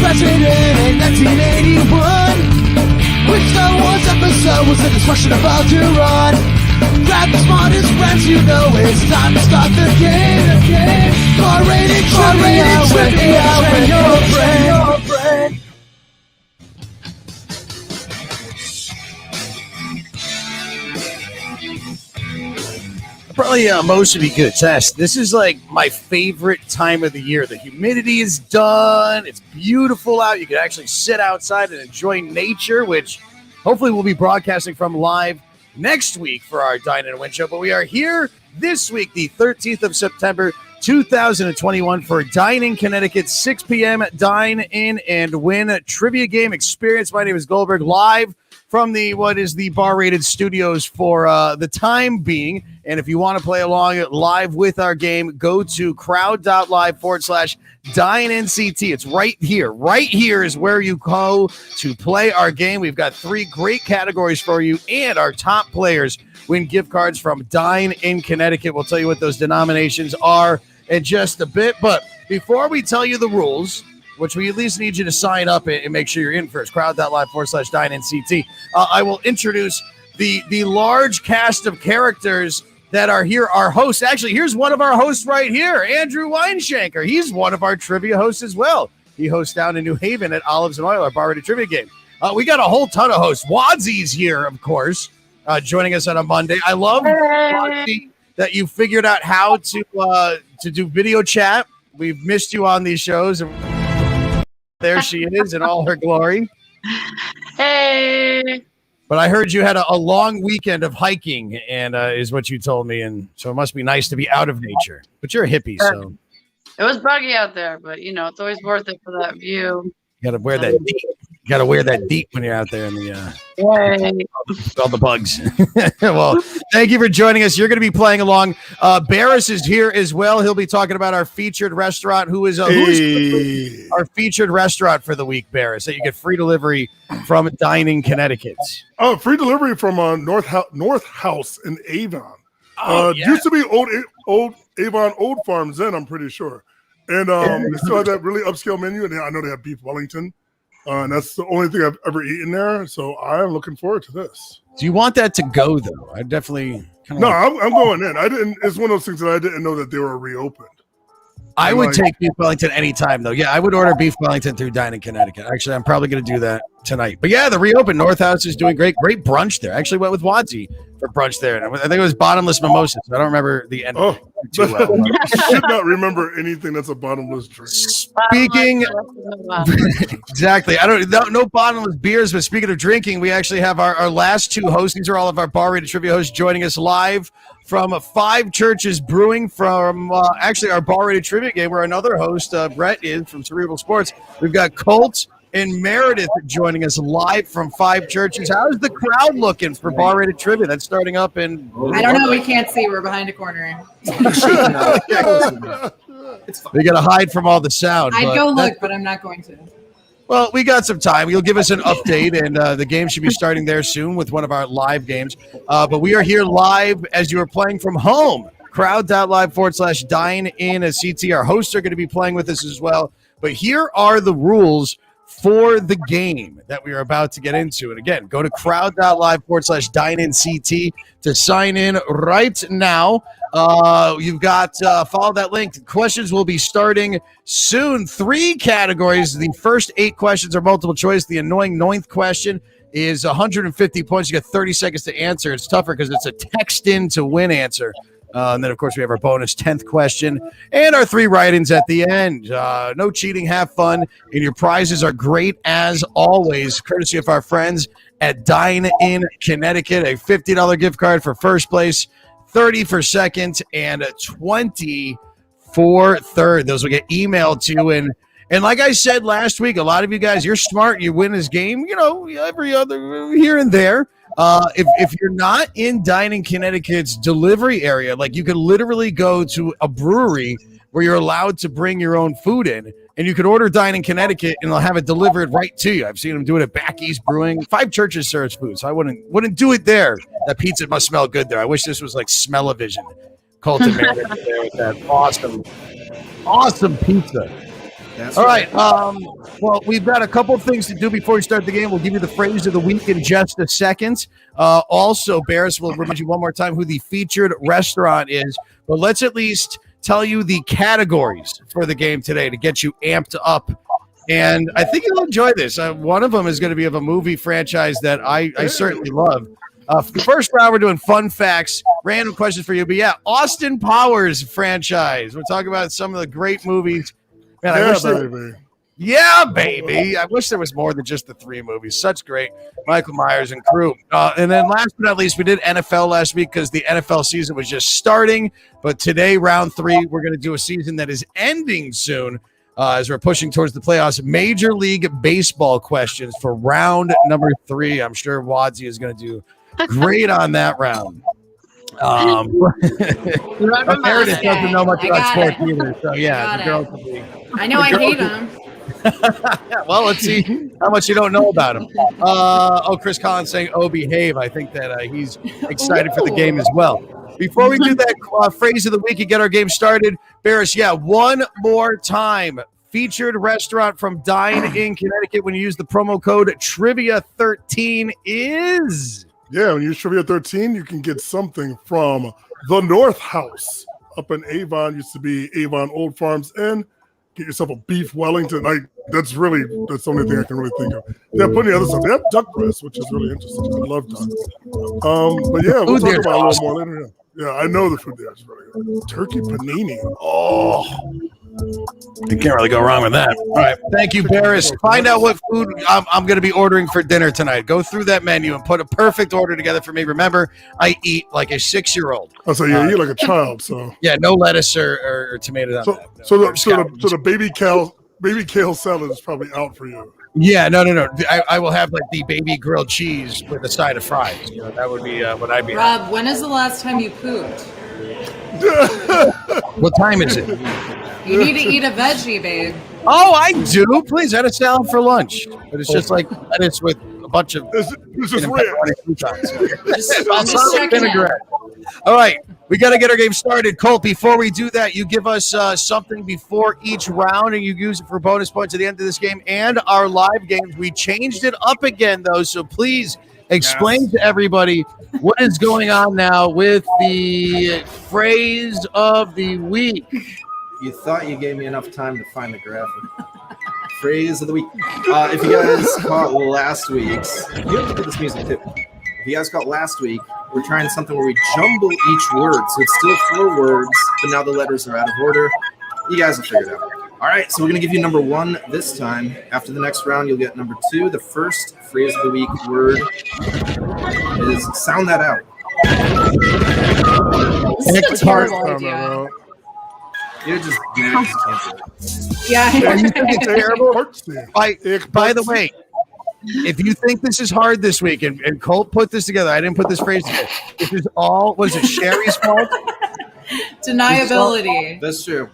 president in 1981. Which Star Wars episode was the destruction about to run? Grab the smartest friends, you know it's time to start the game. R-rated trivia with your friend. Probably most of you could attest. This is like my favorite time of the year. The humidity is done. It's beautiful out. You can actually sit outside and enjoy nature, which hopefully we'll be broadcasting from live next week for our Dine-In Win show. But we are here this week, the 13th of September, 2021, for Dine-In Connecticut, 6 p.m. Dine-In and Win trivia game experience. My name is Goldberg, live from the bar-rated studios for the time being. And if you want to play along live with our game, go to crowd.live/DineInCT. It's right here. Right here is where you go to play our game. We've got 3 great categories for you, and our top players win gift cards from Dine-In Connecticut. We'll tell you what those denominations are in just a bit. But before we tell you the rules, which we at least need you to sign up and make sure you're in first, crowd.live/DineInCT. I will introduce the large cast of characters that are here. Our hosts, actually, here's one of our hosts right here, Andrew Weinshanker. He's one of our trivia hosts as well. He hosts down in New Haven at Olives and Oil, our bar-rated trivia game. We got a whole ton of hosts. Wadsy's here, of course, joining us on a Monday. I love, Wadsy, that you figured out how to do video chat. We've missed you on these shows. There she is in all her glory. Hey. But I heard you had a long weekend of hiking, and is what you told me, and so it must be nice to be out of nature. But you're a hippie, so it was buggy out there, but it's always worth it for that view. You gotta wear that deep. You gotta wear that deep when you're out there in the all the bugs. Well, thank you for joining us. You're going to be playing along. Barris is here as well. He'll be talking about our featured restaurant. Who is our featured restaurant for the week, Barris? That you get free delivery from Dine-In Connecticut. Oh, free delivery from North House in Avon. Yeah. Used to be old Avon Old Farms Inn, I'm pretty sure. And they still have that really upscale menu. And I know they have beef Wellington. And that's the only thing I've ever eaten there. So I'm looking forward to this. Do you want that to go, though? I definitely... I'm going in. It's one of those things that I didn't know that they were reopened. I would take beef Wellington anytime, though. Yeah, I would order beef Wellington through Dine-In Connecticut. Actually, I'm probably going to do that tonight. But yeah, the reopened North House is doing great. Great brunch there. I actually went with Wadsy for brunch there. And I think it was bottomless mimosas. I don't remember the end of it too well. I should not remember anything that's a bottomless drink. Speaking... Exactly. No bottomless beers, but speaking of drinking, we actually have our last 2 hosts. These are all of our bar-rated trivia hosts joining us live from 5 Churches Brewing from actually our bar-rated trivia game, where another host, Brett, is from Cerebral Sports. We've got Colt and Meredith joining us live from 5 Churches. How's the crowd looking for bar-rated trivia? That's starting up in... I don't know. We can't see. We're behind a corner. We got to hide from all the sound. I'd go look, but I'm not going to. Well, we got some time. You'll give us an update, and the game should be starting there soon with one of our live games. But we are here live as you are playing from home. Crowd.live/DineInCT. Our hosts are going to be playing with us as well. But here are the rules for the game that we are about to get into. And again, go to crowd.live/DineInCT to sign in right now. You've got follow that link. Questions will be starting soon. 3 categories. The first 8 questions are multiple choice. The annoying 9th question is 150 points. You get 30 seconds to answer. It's tougher because it's a text in to win answer. And then, of course, we have our bonus 10th question and our 3 write-ins at the end. No cheating. Have fun. And your prizes are great as always, courtesy of our friends at Dine-In Connecticut. A $50 gift card for first place, 30 for second, and 20 for third. Those will get emailed to you. And like I said last week, a lot of you guys, you're smart. You win this game, every other here and there. If you're not in Dine-In Connecticut's delivery area, like you can literally go to a brewery where you're allowed to bring your own food in, and you can order Dine-In Connecticut and they'll have it delivered right to you. I've seen them do it at Back East Brewing. 5 Churches serves food, so I wouldn't do it there. That pizza must smell good there. I wish this was like Smell-O-Vision. Colton Meredith there with that awesome pizza. That's All right. Well, we've got a couple things to do before we start the game. We'll give you the phrase of the week in just a second. Also, Barris will remind you one more time who the featured restaurant is. But let's at least tell you the categories for the game today to get you amped up. And I think you'll enjoy this. One of them is going to be of a movie franchise that I certainly love. The first round, we're doing fun facts, random questions for you. But yeah, Austin Powers franchise. We're talking about some of the great movies. Man, baby. I wish there was more than just the 3 movies. Such great Michael Myers and crew. And then last but not least, we did NFL last week because the NFL season was just starting. But today, round 3, we're going to do a season that is ending soon as we're pushing towards the playoffs. Major League Baseball questions for round number 3. I'm sure Wadsy is going to do great on that round. Meredith doesn't know much about sports either. So, yeah, the girls will be. I know I hate him. Well, let's see how much you don't know about him. Chris Collins saying, "Oh, behave." I think that he's excited for the game as well. Before we do that phrase of the week and get our game started, Barris, one more time. Featured restaurant from Dine-In Connecticut when you use the promo code Trivia13 is... Yeah, when you use Trivia 13, you can get something from the North House up in Avon. Used to be Avon Old Farms Inn. Get yourself a beef Wellington. That's the only thing I can really think of. They have plenty of other stuff. They have duck breast, which is really interesting. I love duck. But yeah, we'll talk about it a little more later. Yeah, I know the food there is really good. Turkey panini. Oh, you can't really go wrong with that. All right, thank you, Barris. Find out what food I'm going to be ordering for dinner tonight. Go through that menu and put a perfect order together for me. Remember, I eat like a 6-year-old. Oh, so you eat like a child. So yeah, no lettuce or tomatoes. So the baby kale salad is probably out for you. Yeah, no. I will have like the baby grilled cheese with a side of fries. That would be what I'd be. Rob, when is the last time you pooped? What time is it? You need to eat a veggie, babe. Oh, I do. Please, I had a salad for lunch, but it's just like lettuce with a bunch of. This is rare. Just checking out. All right, we got to get our game started. Colt, before we do that, you give us something before each round, and you use it for bonus points at the end of this game and our live games. We changed it up again, though, so please explain to everybody what is going on now with the phrase of the week. You thought you gave me enough time to find the graphic. Phrase of the week. If you guys caught last week's, you have to put this music too. If you guys caught last week, we're trying something where we jumble each word. So it's still 4 words, but now the letters are out of order. You guys will figure it out. All right, so we're going to give you number 1 this time. After the next round, you'll get number 2. The first phrase of the week word is sound that out. This is a terrible idea. You're just can't do it. Yeah. It's terrible. By the way, if you think this is hard this week, and Colt put this together, I didn't put this phrase together. This is all, was it Sherry's fault? Deniability. That's true.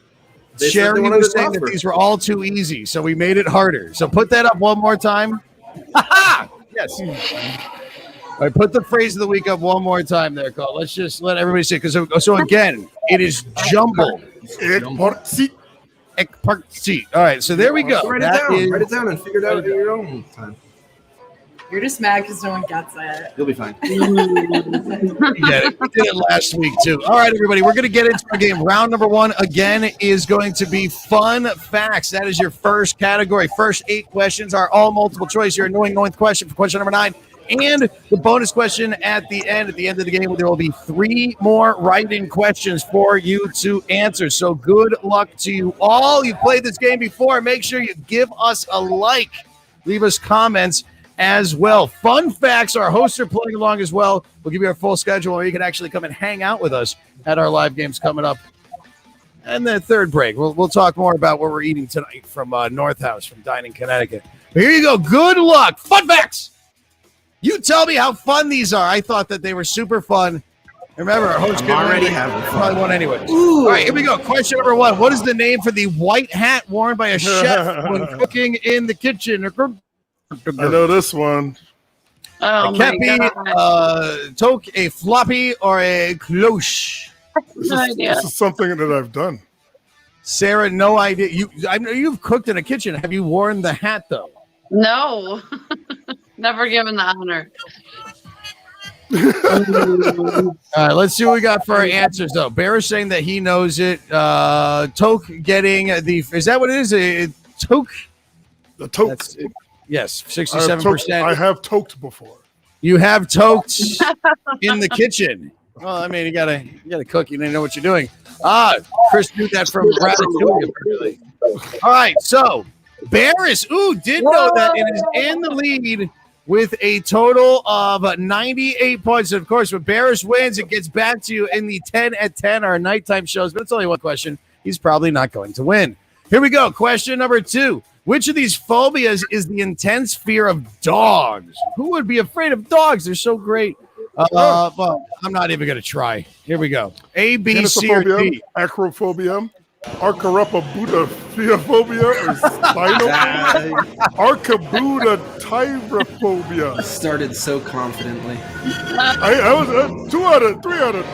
Sherry was saying that these were all too easy, so we made it harder. So put that up one more time. Yes. All right, put the phrase of the week up one more time there, Colt. Let's just let everybody see it. So again, it is jumble. All right, so there we go. Write it down and figure it out at your own time. You're just mad because no one gets it. You'll be fine. We did it last week, too. All right, everybody, we're going to get into our game. Round number 1, again, is going to be fun facts. That is your first category. First 8 questions are all multiple choice. Your annoying 9th question for question number 9. And the bonus question at the end of the game, there will be 3 more write-in questions for you to answer. So good luck to you all. You've played this game before. Make sure you give us a like. Leave us comments as well. Fun facts, our hosts are playing along as well. We'll give you our full schedule where you can actually come and hang out with us at our live games coming up. And the third break, we'll talk more about what we're eating tonight from North House from Dine-In Connecticut. But here you go. Good luck. Fun facts. You tell me how fun these are. I thought that they were super fun. Remember, our host already having fun. Probably won anyway. All right, here we go. Question number 1. What is the name for the white hat worn by a chef when cooking in the kitchen? I know this one. Oh, a kepi, toque, a floppy, or a cloche. No idea. This is something that I've done. Sarah, no idea. I know you've cooked in a kitchen. Have you worn the hat though? No, never given the honor. All right, let's see what we got for our answers though. Bear is saying that he knows it. Toke getting is that what it is? Toke? The toke. Yes, 67%. I have toked before. You have toked in the kitchen. Well, I mean, you gotta cook. You know what you're doing. Chris knew that from Ratatouille, apparently. All right, so Barris, did know that and is in the lead with a total of 98 points. And of course, when Barris wins, it gets back to you in the 10 at 10, our nighttime shows. But it's only one question. He's probably not going to win. Here we go. Question number 2. Which of these phobias is the intense fear of dogs? Who would be afraid of dogs? They're so great. Well, I'm not even going to try. Here we go. A, B, C, or D. Acrophobia, Archaropabudophobia, or Spinophobia, Archabudotyrophobia. Started so confidently. I was 2 out of 3 out of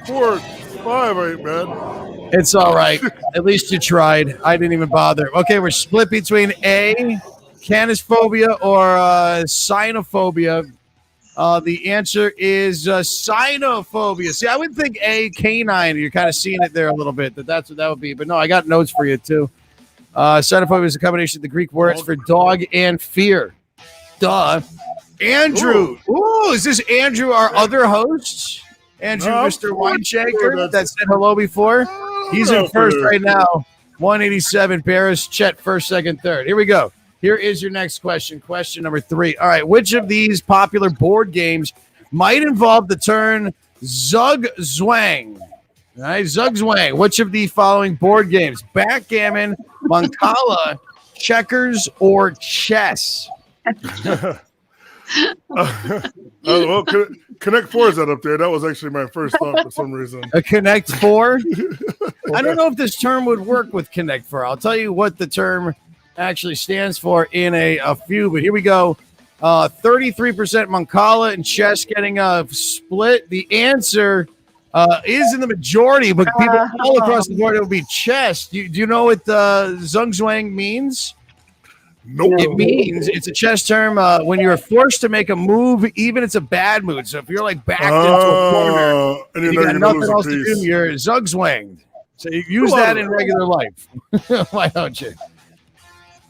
4, 5, right, man. It's all right. At least you tried. I didn't even bother. Okay, we're split between A, canisphobia, or cynophobia. The answer is cynophobia. See, I would think A, canine. You're kind of seeing it there a little bit. That's what that would be. But no, I got notes for you too. Cynophobia is a combination of the Greek words for dog and fear. Duh. Andrew. Ooh, is this Andrew, our other host? Andrew, Mr. Wineshaker, that said hello before. He's in first right now. 187. Barris, Chet, first, second, third. Here we go. Here is your next question. Question number 3. All right. Which of these popular board games might involve the term Zugzwang? All right. Zugzwang. Which of the following board games? Backgammon, Mancala, checkers, or chess? Well, Connect 4 is that up there. That was actually my first thought for some reason. A Connect 4? I don't know if this term would work with Connect 4. I'll tell you what the term actually stands for in a few, but here we go. 33% Mancala and chess getting a split. The answer is in the majority, but people all across the board, it would be chess. Do you know what Zugzwang means? Nope. It means it's a chess term when you're forced to make a move, even it's a bad mood. So if you're like backed into a corner and you got nothing else to do, you're Zugzwanged. So you use that in regular life. Why don't you?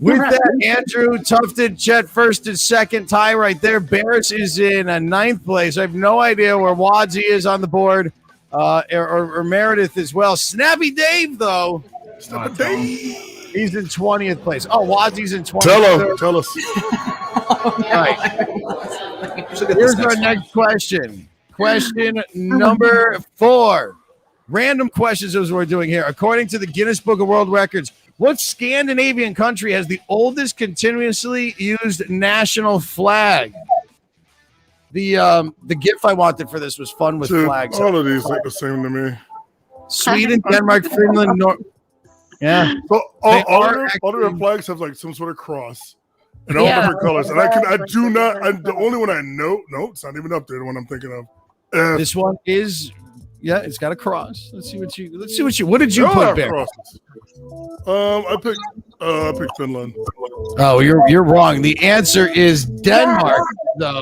With that, Andrew, Tufted, Chet, first and second, tie right there. Barris is in 9th place. I have no idea where Wadsy is on the board, or Meredith as well. Snappy Dave, though. Snappy Dave. He's in 20th place. Oh, Wadsy's in 20th. Tell us. All right. Here's our next question. Question number 4. Random questions is what we're doing here. According to the Guinness Book of World Records, what Scandinavian country has the oldest continuously used national flag? The GIF I wanted for this was fun with flags. All of these look the same to me. Sweden, Denmark, Finland, yeah. So all of their flags have like some sort of cross and all different colors. And the only one I know, no, it's not even up there, the one I'm thinking of. This one is, it's got a cross. Let's see what did you put there? I picked Finland. Oh, you're wrong. The answer is Denmark, though.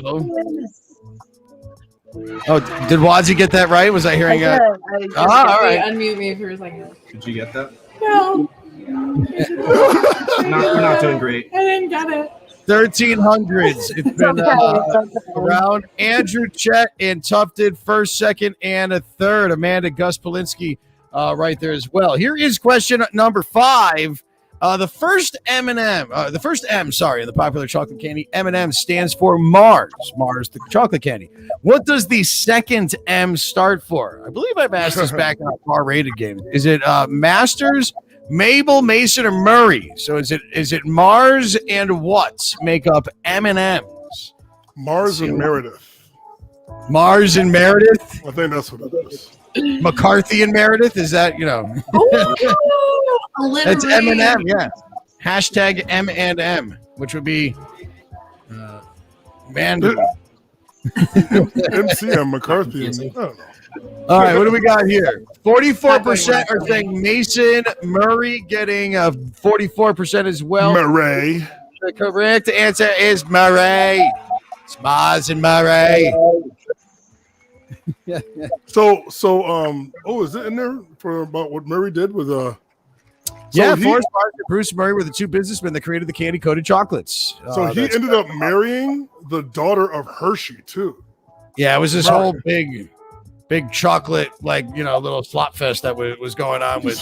Oh, did Wadsy get that right? Was I hearing all right. Unmute me for a second. Did you get that? No. We're not doing great. I didn't get it. 1300s. It's been around. Andrew, Chet, and Tufted first, second, and a third. Amanda, Gus Polinsky right there as well. Here is question number 5. The first M, in the popular chocolate candy, M&M, stands for Mars. Mars, the chocolate candy. What does the second M start for? I believe I've asked this back in our bar-rated game. Is it Masters, Mabel, Mason, or Murray? So is it Mars and what make up M&M's? Mars and Meredith. Mars and Meredith? I think that's what it is. McCarthy and Meredith? Is that, That's M&M, yeah. Hashtag M&M, which would be Mandarin. MCM McCarthy. I don't know. All right, what do we got here? 44% are saying Mason Murray getting 44% as well. Murray. The correct answer is Murray. Smaz and Murray. So, is it in there for about what Murray did with Forrest Barker and Bruce Murray were the two businessmen that created the candy-coated chocolates. So he ended up marrying the daughter of Hershey too. Yeah, it was this whole big chocolate, little slop fest that was going on with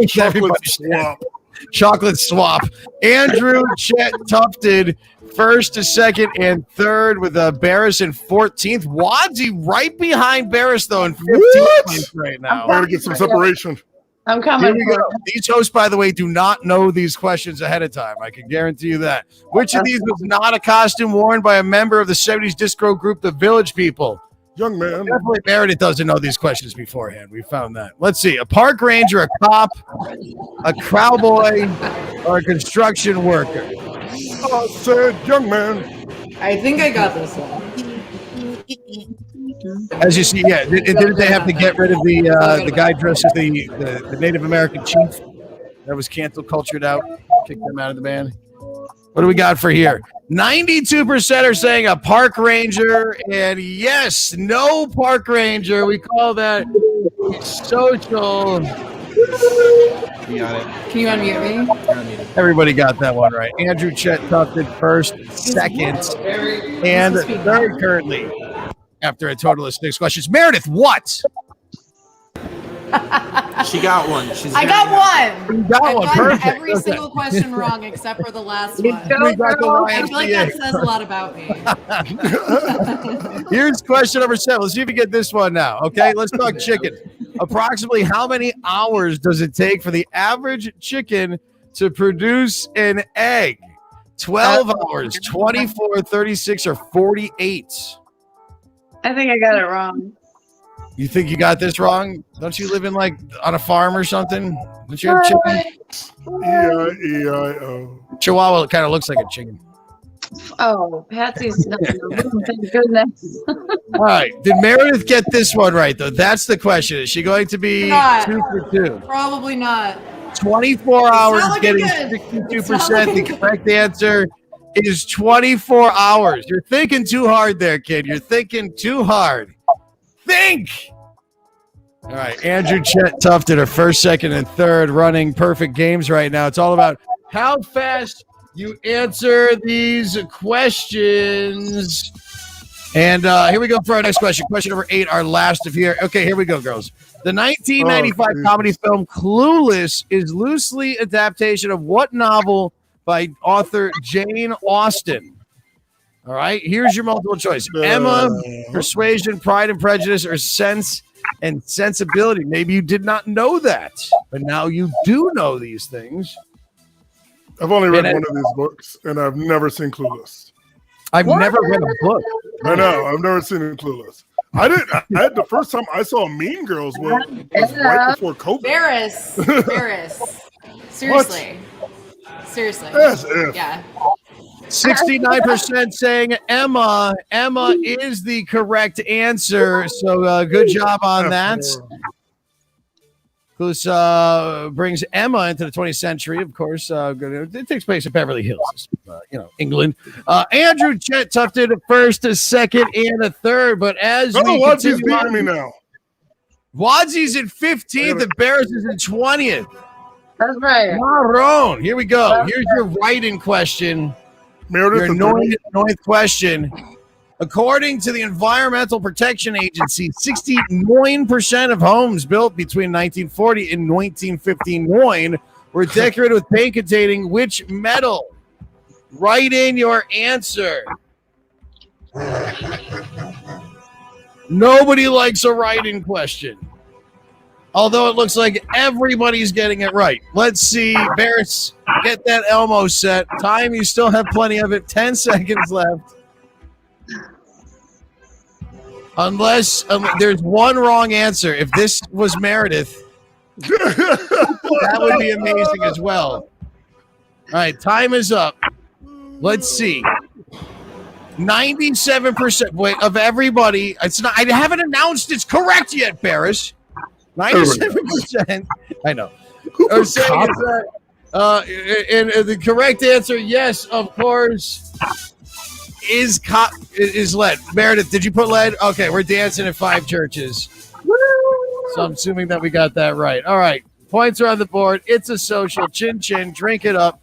Chocolate swap. Chocolate swap. Andrew Chet Tufted first to second and third with Barris in 14th. Wadsy right behind Barris though in 15th place right now. We're gonna get some separation. I'm coming. These hosts, by the way, do not know these questions ahead of time. I can guarantee you that. Which of these was not a costume worn by a member of the 70s disco group, the Village People? Young man. Definitely Meredith doesn't know these questions beforehand. We found that. Let's see. A park ranger, a cop, a cowboy, or a construction worker? I said young man. I think I got this one. As you see, didn't they have to get rid of the guy dressed as the Native American chief that was canceled, cultured out, kicked them out of the band? What do we got for here? 92% are saying a park ranger, and yes, no park ranger. We call that social. You got it. Can you unmute me? Everybody got that one right. Andrew Chet Tufted first, second, and third currently. After a total of 6 questions. Meredith, what? She got one. I got one. You got one. I've Perfect. gotten every single question wrong except for the last one. We got the I feel like that says a lot about me. Here's question number 7. Let's see if you get this one now. Okay, let's talk chicken. Approximately how many hours does it take for the average chicken to produce an egg? 12 hours, 24, 36, or 48? I think I got it wrong. You think you got this wrong? Don't you live in on a farm or something? Don't you have chicken? E-I-E-I-O. Chihuahua kind of looks like a chicken. Oh, Patsy's not in the room. Thank goodness. All right. Did Meredith get this one right, though? That's the question. Is she going to be Not. 2 for 2? Probably not. 24 hours, looking getting good. 62%. The correct answer is 24 hours. You're thinking too hard there, kid. You're thinking too hard. Think. All right. Andrew Chet Tufted are first, second, and third running perfect games right now. It's all about how fast you answer these questions. And here we go for our next question. Question number 8, our last of here. Okay, here we go, girls. The 1995 comedy film Clueless is loosely adaptation of what novel by author Jane Austen? All right, here's your multiple choice. Emma, Persuasion, Pride and Prejudice, or Sense and Sensibility. Maybe you did not know that, but now you do know these things. I've only read one of these books, and I've never seen Clueless. I've never read a book. I know. I've never seen Clueless. I the first time I saw Mean Girls was right before COVID. Barris. Seriously. Seriously. As if. Yeah. 69% saying Emma. Emma is the correct answer. So good job on that. Clueless brings Emma into the 20th century, of course. It takes place in Beverly Hills, England. Andrew Chet Tufted first, a second, and a third. But as Wadsy's beating me now. Wadsy's in 15th, and Barris is in 20th. That's right. Marron. Here we go. Here's your write-in question. Meredith, your ninth question. According to the Environmental Protection Agency, 69% of homes built between 1940 and 1959 were decorated with paint containing which metal? Write in your answer. Nobody likes a write-in question. Although it looks like everybody's getting it right. Let's see. Barris, get that Elmo set. Time, you still have plenty of it. 10 seconds left. Unless there's one wrong answer. If this was Meredith, that would be amazing as well. All right, time is up. Let's see. 97% of everybody. It's not. I haven't announced it's correct yet, Barris. 97%. I know. Are saying is that, and the correct answer, yes, of course, is lead. Meredith, did you put lead? Okay, we're dancing at 5 churches. So I'm assuming that we got that right. All right, points are on the board. It's a social. Chin chin. Drink it up.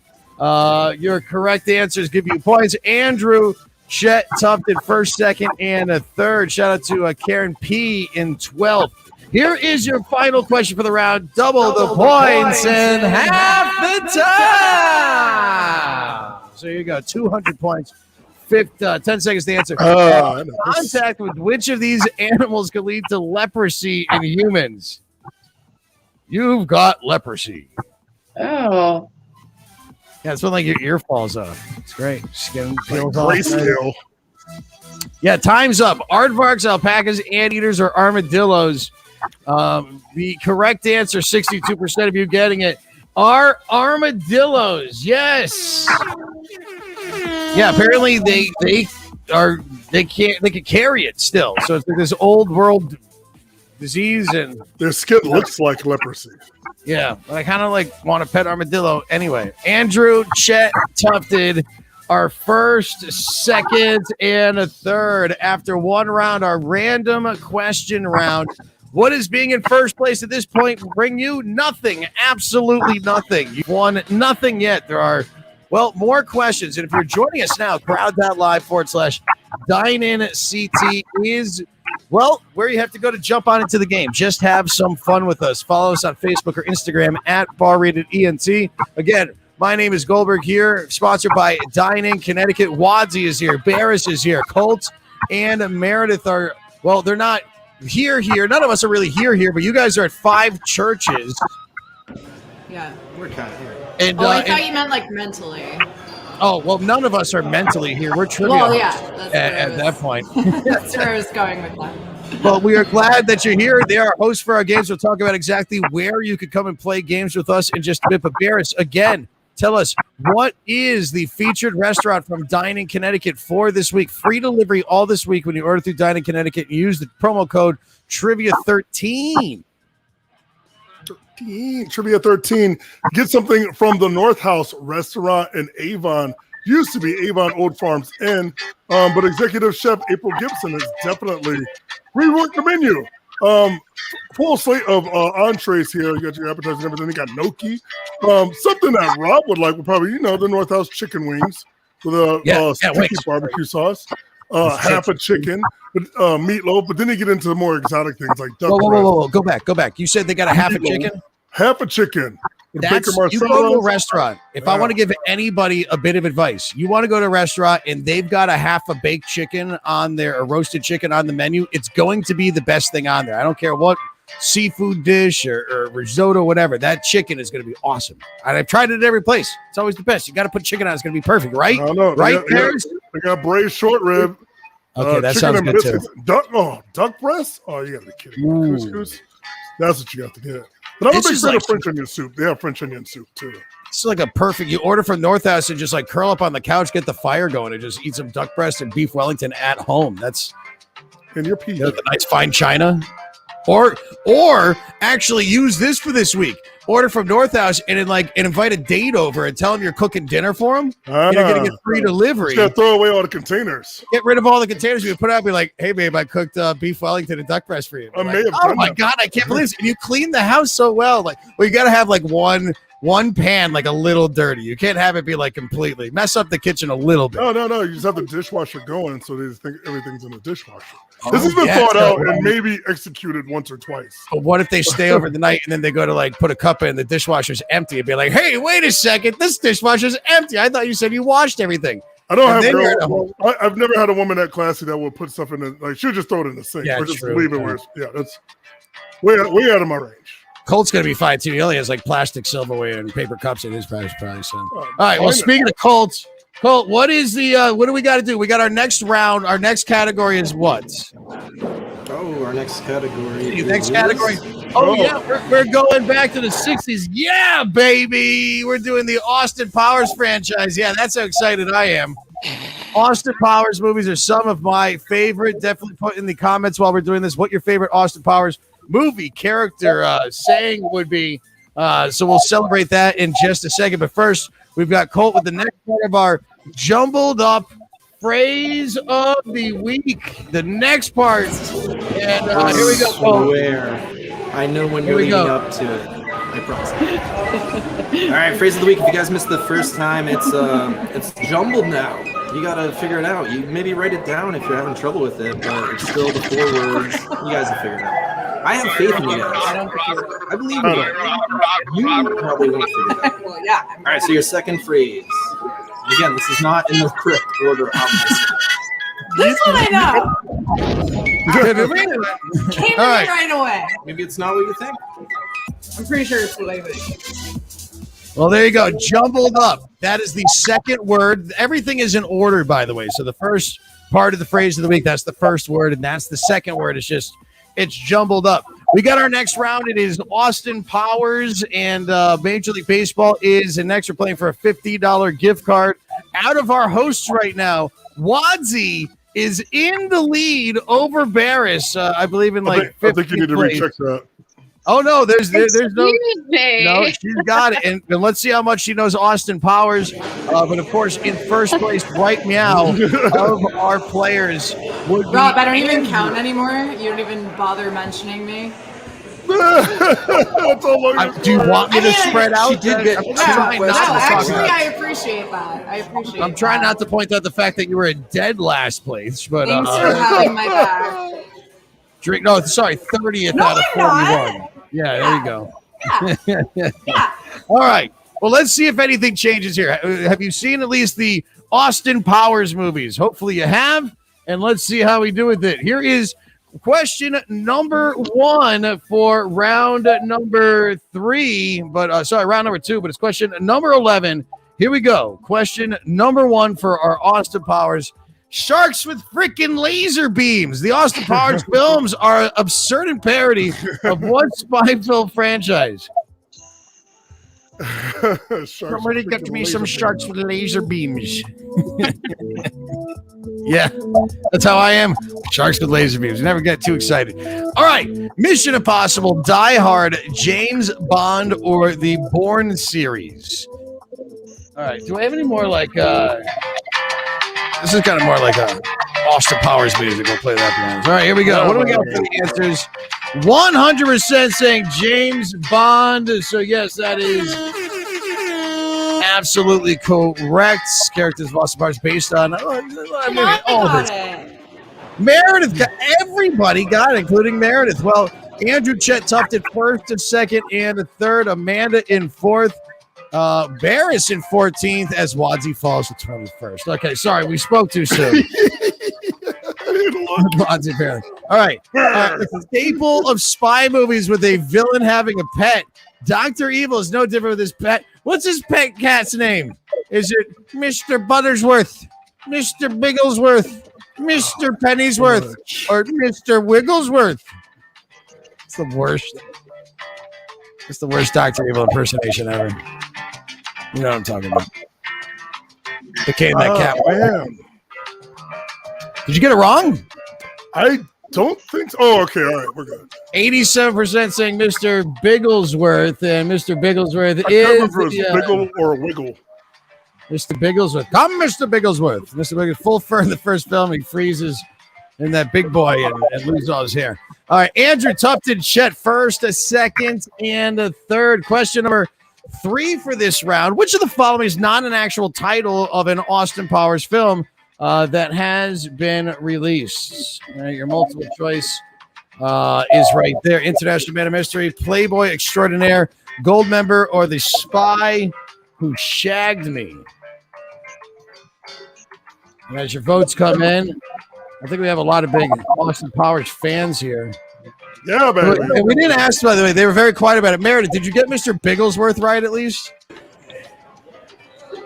Your correct answers give you points. Andrew, Chet, Tufted, first, second, and a third. Shout out to Karen P in 12th. Here is your final question for the round. Double the points in half the time. So here you go. 200 points. 10 seconds to answer. Contact with which of these animals could lead to leprosy in humans? You've got leprosy. Oh. Yeah, it's when like your ear falls off. It's great. Skin peels off. Grayscale. Yeah, time's up. Aardvarks, alpacas, anteaters, or armadillos. The correct answer, 62% of you getting it, are armadillos. Yes. Yeah, apparently they can carry it still. So it's like this old world disease, and their skin looks like leprosy. Yeah, but I kind of like want to pet armadillo anyway. Andrew, Chet, Tufted, our first, second, and a third. After one round, our random question round. What is being in first place at this point bring you? Nothing. Absolutely nothing. You've won nothing yet. There are, more questions. And if you're joining us now, crowd.live/Dine-In is, where you have to go to jump on into the game. Just have some fun with us. Follow us on Facebook or Instagram at BarRatedENT. Again, my name is Goldberg here, sponsored by Dine-In Connecticut. Wadsy is here. Barris is here. Colt and Meredith are, they're not here. None of us are really here, but you guys are at 5 churches. Yeah. We're kind of here. And, I thought you meant like mentally. Oh, none of us are mentally here. We're trivia hosts at that point. That's where I was going with that. But we are glad that you're here. They are hosts for our games. We'll talk about exactly where you could come and play games with us in just a bit. But Barris, again, tell us, what is the featured restaurant from Dine-In Connecticut for this week? Free delivery all this week when you order through Dine-In Connecticut and use the promo code Trivia13. Trivia 13. Get something from the North House restaurant in Avon. Used to be Avon Old Farms Inn, but executive chef April Gibson has definitely reworked the menu. Full slate of entrees here. You got your appetizers and everything. You got gnocchi. Something that Rob would like would probably, the North House chicken wings with a sticky barbecue sauce. Half a chicken, meatloaf, but then you get into the more exotic things like duck. Whoa. Go back. You said they got a half a chicken? Half a chicken. You go to a restaurant. If I want to give anybody a bit of advice, you want to go to a restaurant and they've got a half a baked chicken on there, a roasted chicken on the menu, it's going to be the best thing on there. I don't care what seafood dish or risotto, whatever. That chicken is going to be awesome. And I've tried it at every place. It's always the best. You got to put chicken on. It's going to be perfect, right? I know. Right, I got braised short rib. Okay, that sounds good too. Duck breast? Oh, you got to be kidding me. Couscous? That's what you got to get. But I'm a big fan of French onion soup. They have French onion soup too. It's like a perfect. You order from North House and just like curl up on the couch, get the fire going, and just eat some duck breast and beef Wellington at home. That's and your pizza. The nice fine china. Or actually use this for this week. Order from North House and invite a date over and tell them you're cooking dinner for them. You're gonna get free delivery. You gotta throw away all the containers. Get rid of all the containers. You put out. Be like, hey babe, I cooked beef Wellington and duck breast for you. Oh my god, I can't believe this. And you clean the house so well. You gotta have one pan like a little dirty. You can't have it be like completely mess up the kitchen a little bit. No. You just have the dishwasher going, so they just think everything's in the dishwasher. This has been thought out and maybe executed once or twice. But what if they stay over the night and then they go to put a cup in, the dishwasher's empty, and be like, hey, wait a second, this dishwasher's empty. I thought you said you washed everything. I don't have girls. I've never had a woman that classy that would put stuff in the she'll just throw it in the sink or just leave it where it's that's way out of my range. Colt's gonna be fine too. He only has plastic silverware and paper cups in his price probably. So all right. Well, speaking of Colt, what is what do we got to do? We got our next round. Our next category is what? Oh, our next category. Yeah, we're going back to the 60s. Yeah, baby. We're doing the Austin Powers franchise. Yeah, that's how excited I am. Austin Powers movies are some of my favorite. Definitely put in the comments while we're doing this what your favorite Austin Powers movie character saying would be. So we'll celebrate that in just a second. But first, we've got Colt with the next part of our jumbled up phrase of the week. The next part. And here we go, Colt. I know when Here you're we leading go. up to it. I promise. All right, phrase of the week. If you guys missed the first time, it's jumbled now. You gotta figure it out. You maybe write it down if you're having trouble with it, but it's still the 4 words. You guys will figure it out. I have faith in you guys. I believe in you. You probably won't figure it out. Well, yeah. All right, so your second phrase. Again, this is not in the correct order, obviously. This one I know. Came All in right. right away. Maybe it's not what you think. I'm pretty sure it's what I think. Well, there you go. Jumbled up. That is the second word. Everything is in order, by the way. So the first part of the phrase of the week, that's the first word, and that's the second word. It's jumbled up. We got our next round. It is Austin Powers, and Major League Baseball is, and next we're playing for a $50 gift card. Out of our hosts right now, Wadsy is in the lead over Barris, I believe in like I think you need to 15th place. recheck that. Oh no, there's no. Excuse me. No, she's got it. And let's see how much she knows Austin Powers. But of course, in first place, right meow of our players would be. Rob, I don't even count anymore. You don't even bother mentioning me. That's all I'm Do you want me to spread out? She did get I'm two trying No, not to talk actually, about it. I appreciate that. I'm trying not to point out the fact that you were in dead last place, but Thanks for having my back. drink. No, sorry, 30th No, out of I'm 41. Yeah, there you go. Yeah. All right. Well, let's see if anything changes here. Have you seen at least the Austin Powers movies? Hopefully you have. And let's see how we do with it. Here is question number 1 for round number 3. But round number 2. But it's question number 11. Here we go. Question number 1 for our Austin Powers. Sharks with freaking laser beams. The Austin Powers films are absurd and parody of what spy film franchise? Somebody get me some sharks with laser beams. Yeah, that's how I am. Sharks with laser beams. Never get too excited. All right. Mission Impossible, Die Hard, James Bond, or the Bourne series? All right. Do I have any more like this is kind of more like a Austin Powers music. We'll play that behind us. All right, here we go. What do we got for the answers? 100% saying James Bond. So, yes, that is absolutely correct. Characters of Austin Powers based on all of it. Meredith, everybody got it, including Meredith. Well, Andrew Chet Tufted first and second and third. Amanda in fourth. Barris in 14th as Wadsy falls to 21st. Okay, sorry, we spoke too soon. Wadsy, apparently. All right. It's a staple of spy movies with a villain having a pet. Dr. Evil is no different with his pet. What's his pet cat's name? Is it Mr. Buttersworth, Mr. Bigglesworth, Mr. Pennyworth, or Mr. Wigglesworth? It's the worst. It's the worst Dr. Evil impersonation ever. You know what I'm talking about. Became that cat. Man. Did you get it wrong? I don't think so. Oh, okay. All right. We're good. 87% saying Mr. Bigglesworth, and Mr. Bigglesworth I can't is remember if it's Biggle or Wiggle. Mr. Bigglesworth. Come, Mr. Bigglesworth. Mr. Bigglesworth, full fur in the first film. He freezes in that big boy and loses all his hair. All right. Andrew Tufted, Chet first, a second, and a third. Question number 3 for this round. Which of the following is not an actual title of an Austin Powers film that has been released? All right, your multiple choice is right there. International Man of Mystery, Playboy Extraordinaire, Gold Member, or The Spy Who Shagged Me? And as your votes come in, I think we have a lot of big Austin Powers fans here. Yeah, baby. And we didn't ask, by the way. They were very quiet about it. Meredith, did you get Mr. Bigglesworth right at least?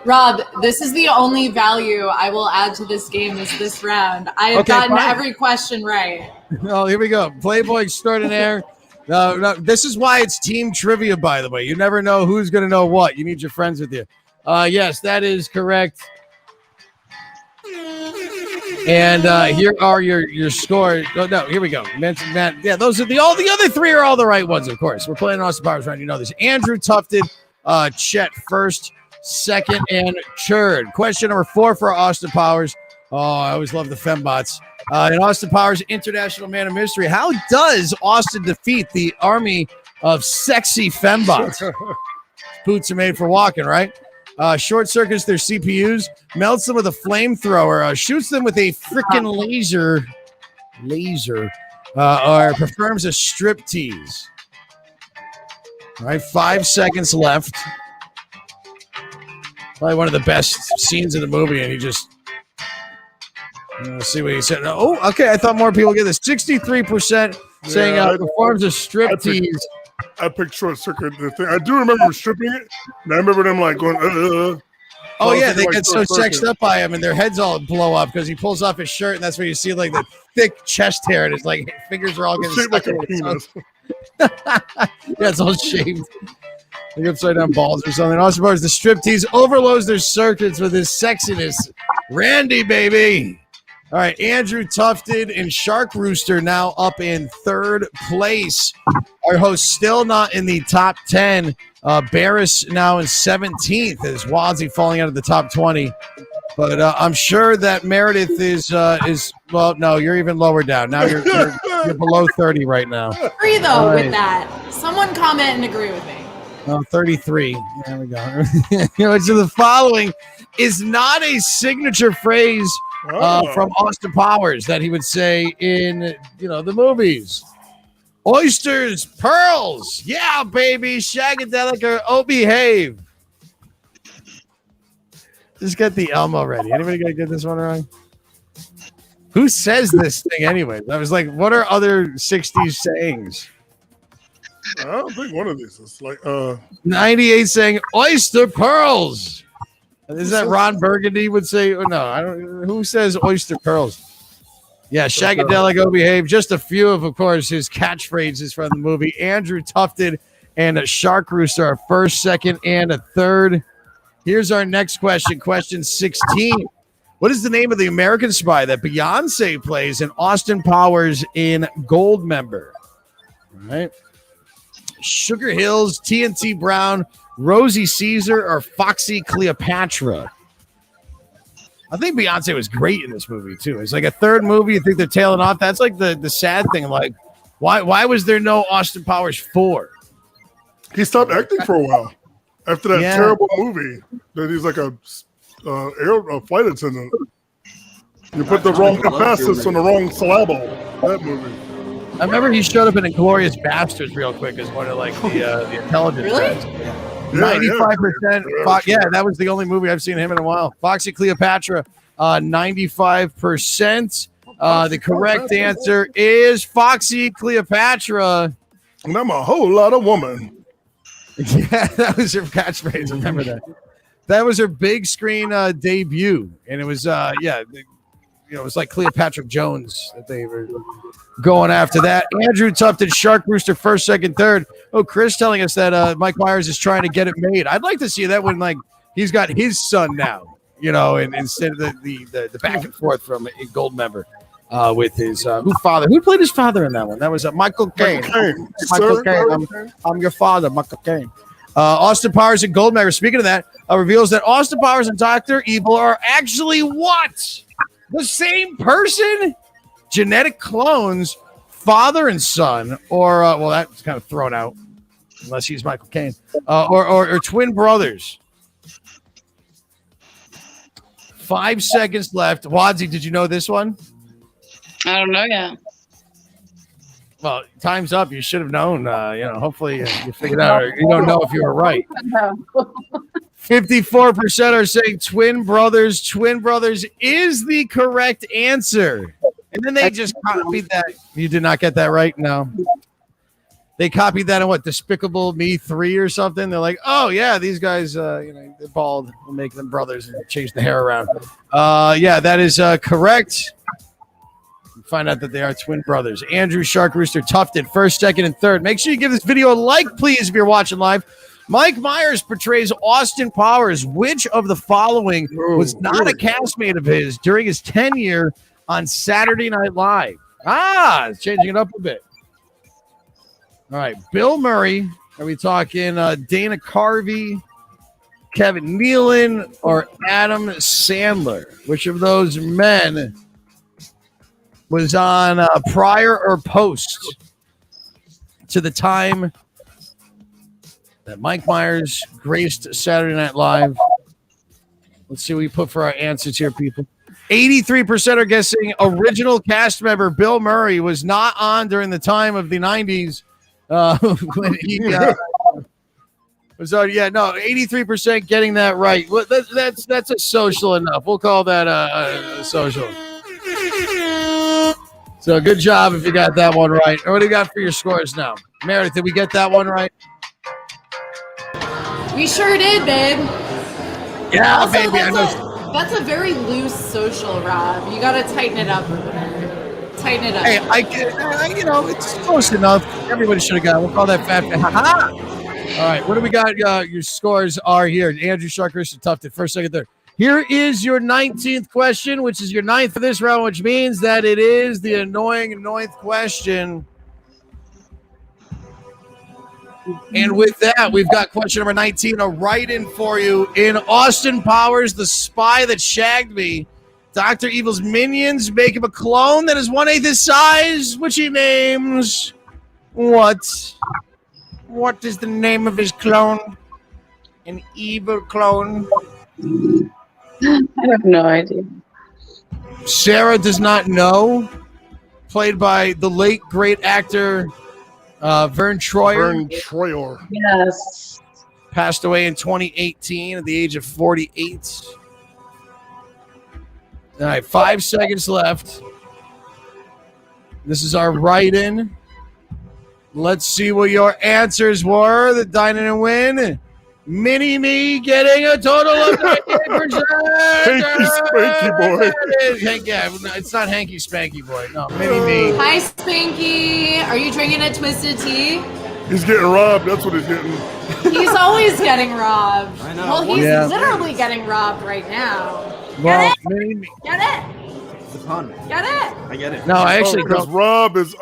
Rob, this is the only value I will add to this game is this round. I have gotten every question right. Oh, here we go. Playboy Extraordinaire. No, this is why it's team trivia, by the way. You never know who's going to know what. You need your friends with you. Yes, that is correct. And here are your scores. Oh, no, here we go. Mentioned Matt. Yeah, those are all the other three are all the right ones, of course. We're playing Austin Powers round. You know this. Andrew Tufted, Chet first, second, and third. Question number 4 for Austin Powers. Oh, I always love the fembots. In Austin Powers International Man of Mystery, how does Austin defeat the army of sexy fembots? Boots are made for walking, right? Short circuits their CPUs, melts them with a flamethrower, shoots them with a freaking laser, or performs a striptease. All right, 5 seconds left. Probably one of the best scenes in the movie, and he just let's see what he said. Oh, okay. I thought more people get this. 63% saying performs a striptease. I picked short circuit. The thing I do remember stripping it, and I remember them like going. Oh yeah, they get so sexed up by him, and their heads all blow up because he pulls off his shirt, and that's where you see like the thick chest hair, and his like fingers are all getting shaped stuck like a in penis. Yeah, it's all shaved. Like upside down balls or something. Also, as the striptease overloads their circuits with his sexiness. Randy, baby. All right, Andrew Tufted and Shark Rooster now up in 3rd place. Our host still not in the top 10. Barris now in 17th as Wadsey falling out of the top 20. But I'm sure that Meredith is well, no, you're even lower down. Now you're below 30 right now. Agree though with that. Someone comment and agree with me. 33. There we go. So the following is not a signature phrase from Austin Powers that he would say in the movies. Oysters, pearls, yeah, baby, shagadelic or oh behave. Just get the Elmo ready. Anybody gonna get this one wrong? Who says this thing anyway? I was like, what are other 60s sayings? I don't think one of these is like 98 saying oyster pearls. Is that Ron Burgundy would say? Oh, no, I don't. Who says oyster pearls? Yeah, Shagadelic, oh behave. Just a few of course, his catchphrases from the movie. Andrew Tufted and a Shark Rooster are 1st, 2nd, and 3rd. Here's our next question. Question 16. What is the name of the American spy that Beyonce plays in Austin Powers in Goldmember? All right. Sugar Hills, TNT Brown, Rosie Caesar, or Foxy Cleopatra? I think Beyonce was great in this movie too. It's like a 3rd movie. You think they're tailing off? That's like the sad thing. Like, why was there no Austin Powers 4? He stopped acting for a while after that terrible movie. That he's like a flight attendant. You put the wrong emphasis on the wrong syllable. That movie. I remember he showed up in Inglourious Bastards real quick as one of like the intelligence guys. 95%. Yeah, that was the only movie I've seen him in a while. Foxy Cleopatra, 95%. The correct answer is Foxy Cleopatra. And I'm a whole lot of woman. Yeah, that was her catchphrase. Remember that. That was her big screen debut, and it was it was like Cleopatra Jones that they were going after that. Andrew Tufted, Shark Rooster, 1st, 2nd, 3rd. Oh, Chris telling us that Mike Myers is trying to get it made. I'd like to see that when like he's got his son now, and instead of the back and forth from Goldmember with his who played his father in that one? That was Michael Caine. Michael Caine. I'm your father, Michael Caine. Austin Powers and Goldmember. Speaking of that, reveals that Austin Powers and Dr. Evil are actually what? The same person? Genetic clones, father and son, or well, that's kind of thrown out, unless he's Michael Caine, or twin brothers. 5 seconds left. Wadsey, did you know this one? I don't know yet. Well, time's up. You should have known. Hopefully you figured out. Or you don't know if you were right. 54% are saying twin brothers. Twin brothers is the correct answer. And then they just copied that. You did not get that right? No. They copied that in what? Despicable Me 3 or something? They're like, oh, yeah, these guys, they're bald. We'll make them brothers and change the hair around. Yeah, that is correct. Find out that they are twin brothers. Andrew Shark Rooster Tufted, 1st, 2nd, and 3rd. Make sure you give this video a like, please, if you're watching live. Mike Myers portrays Austin Powers. Which of the following was not a castmate of his during his tenure on Saturday Night Live? It's changing it up a bit. All right, Bill Murray. Are we talking Dana Carvey, Kevin Nealon, or Adam Sandler? Which of those men was on prior or post to the time that Mike Myers graced Saturday Night Live? Let's see what we put for our answers here, people. 83% are guessing original cast member Bill Murray was not on during the time of the 90s. When he was on, 83% getting that right. Well, that's a social enough. We'll call that a social. So good job if you got that one right. What do you got for your scores now? Meredith, did we get that one right? We sure did, babe. Yeah, Also, baby. That's a very loose social, Rob. You got to tighten it up over there. Tighten it up. Hey, it's close enough. Everybody should have got it. We'll call that fat. Ha-ha! All right, what do we got? Your scores are here. Andrew Sharkers toughed it first, second, third. Here is your 19th question, which is your 9th for this round, which means that it is the annoying 9th question. And with that, we've got question number 19, a write-in for you. In Austin Powers, The Spy That Shagged Me, Dr. Evil's minions make him a clone that is 1/8 his size, which he names what? What is the name of his clone? An evil clone? I have no idea. Sarah does not know. Played by the late great actor Vern Troyer. Vern Troyer. Yes. Passed away in 2018 at the age of 48. All right, 5 seconds left. This is our write-in. Let's see what your answers were. The Dine-In Win. Mini-Me getting a total of 98%. Hanky Spanky Boy. It's not Hanky Spanky Boy. No, Mini-Me. Hi, Spanky. Are you drinking a twisted tea? He's getting robbed. That's what he's getting. He's always getting robbed. I know. Well, he's Yeah. literally getting robbed right now. Well, Get it? Mini-Me. Get it? It's a pun. Get it? I get it. No, I actually Because don't. Rob is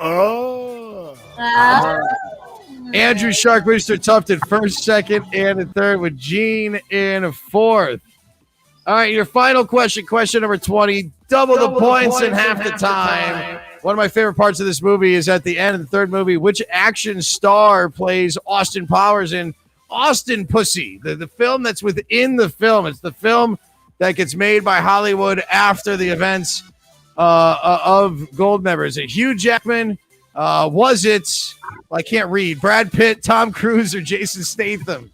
Andrew Shark Rooster toughed it first, second, and the third with Gene in fourth. All right, your final question, question number 20. Double the points in half the time. One of my favorite parts of this movie is at the end of the third movie, which action star plays Austin Powers in Austin Pussy, the film that's within the film. It's the film that gets made by Hollywood after the events of Goldmember. Is it Hugh Jackman? Was it, I can't read, Brad Pitt, Tom Cruise, or Jason Statham?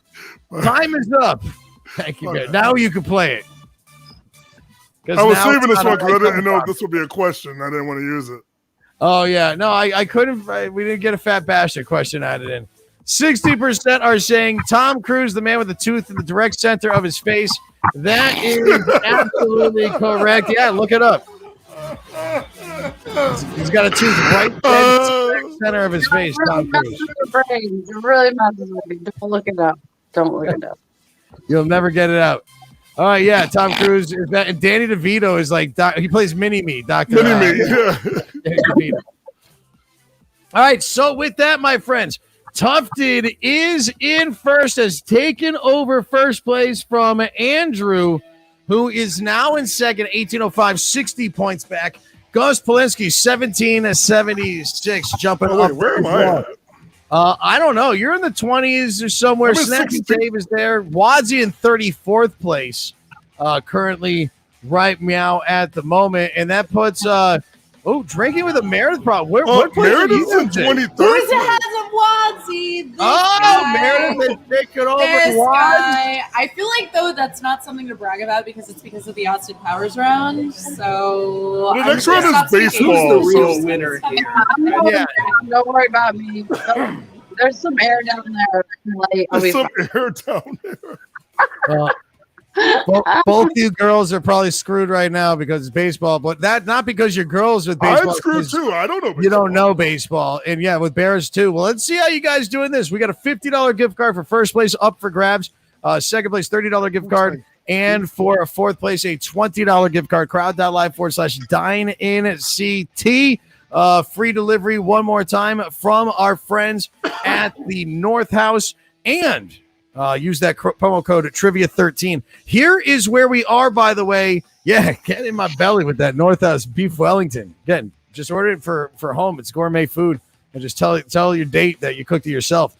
Time is up. Thank you. Good. Now you can play it. I was now saving it's this not one because I a didn't know box. this would be a question. I didn't want to use it. Oh, yeah. No, I couldn't. We didn't get a Fat Bastard question added in. 60% are saying Tom Cruise, the man with the tooth in the direct center of his face. That is absolutely correct. Yeah, look it up. He's got a tooth right in the direct center of his face, Tom Cruise. It really messes with me. Don't look it up. Don't look it up. You'll never get it out. All right, yeah, Tom Cruise. And Danny DeVito is like, he plays Mini-Me, Dr. Mini-Me, yeah. Danny DeVito. All right, so with that, my friends, Tufted is in first, has taken over first place from Andrew, who is now in second, 1805, 60 points back. Gus Polinsky, 17-76, jumping Oh, up. wait, where am I at? I don't know. You're in the 20s or somewhere. I'm in Snappy 16. Dave is there. Wadzie in 34th place, currently right meow at the moment. And that puts, Drinking with a Meredith problem. What place are you Meredith's in in? 23rd. Who's ahead of Wadzie? This Oh, guy. Meredith is taking over This Wadzie. guy. I feel like, though, that's not something to brag about because it's because of the Austin Powers round. So The I'm next just round is not speaking. baseball. Who's the real so- winner here? Yeah. Don't worry about me. There's some air down there. Like, I'll be There's some fine. air down there. Both you girls are probably screwed right now because it's baseball, but that not because you're girls with baseball. I'm screwed because too. I don't know. You baseball. don't know baseball. And yeah, with Bears too. Well, let's see how you guys doing this. We got a $50 gift card for first place up for grabs. Second place, $30 gift card. And for a fourth place, a $20 gift card, crowd.live/Dine-In-CT. Free delivery one more time from our friends at the North House. And use that promo code Trivia13. Here is where we are, by the way. Yeah, get in my belly with that North House beef Wellington. Again, just order it for home. It's gourmet food. And just tell your date that you cooked it yourself.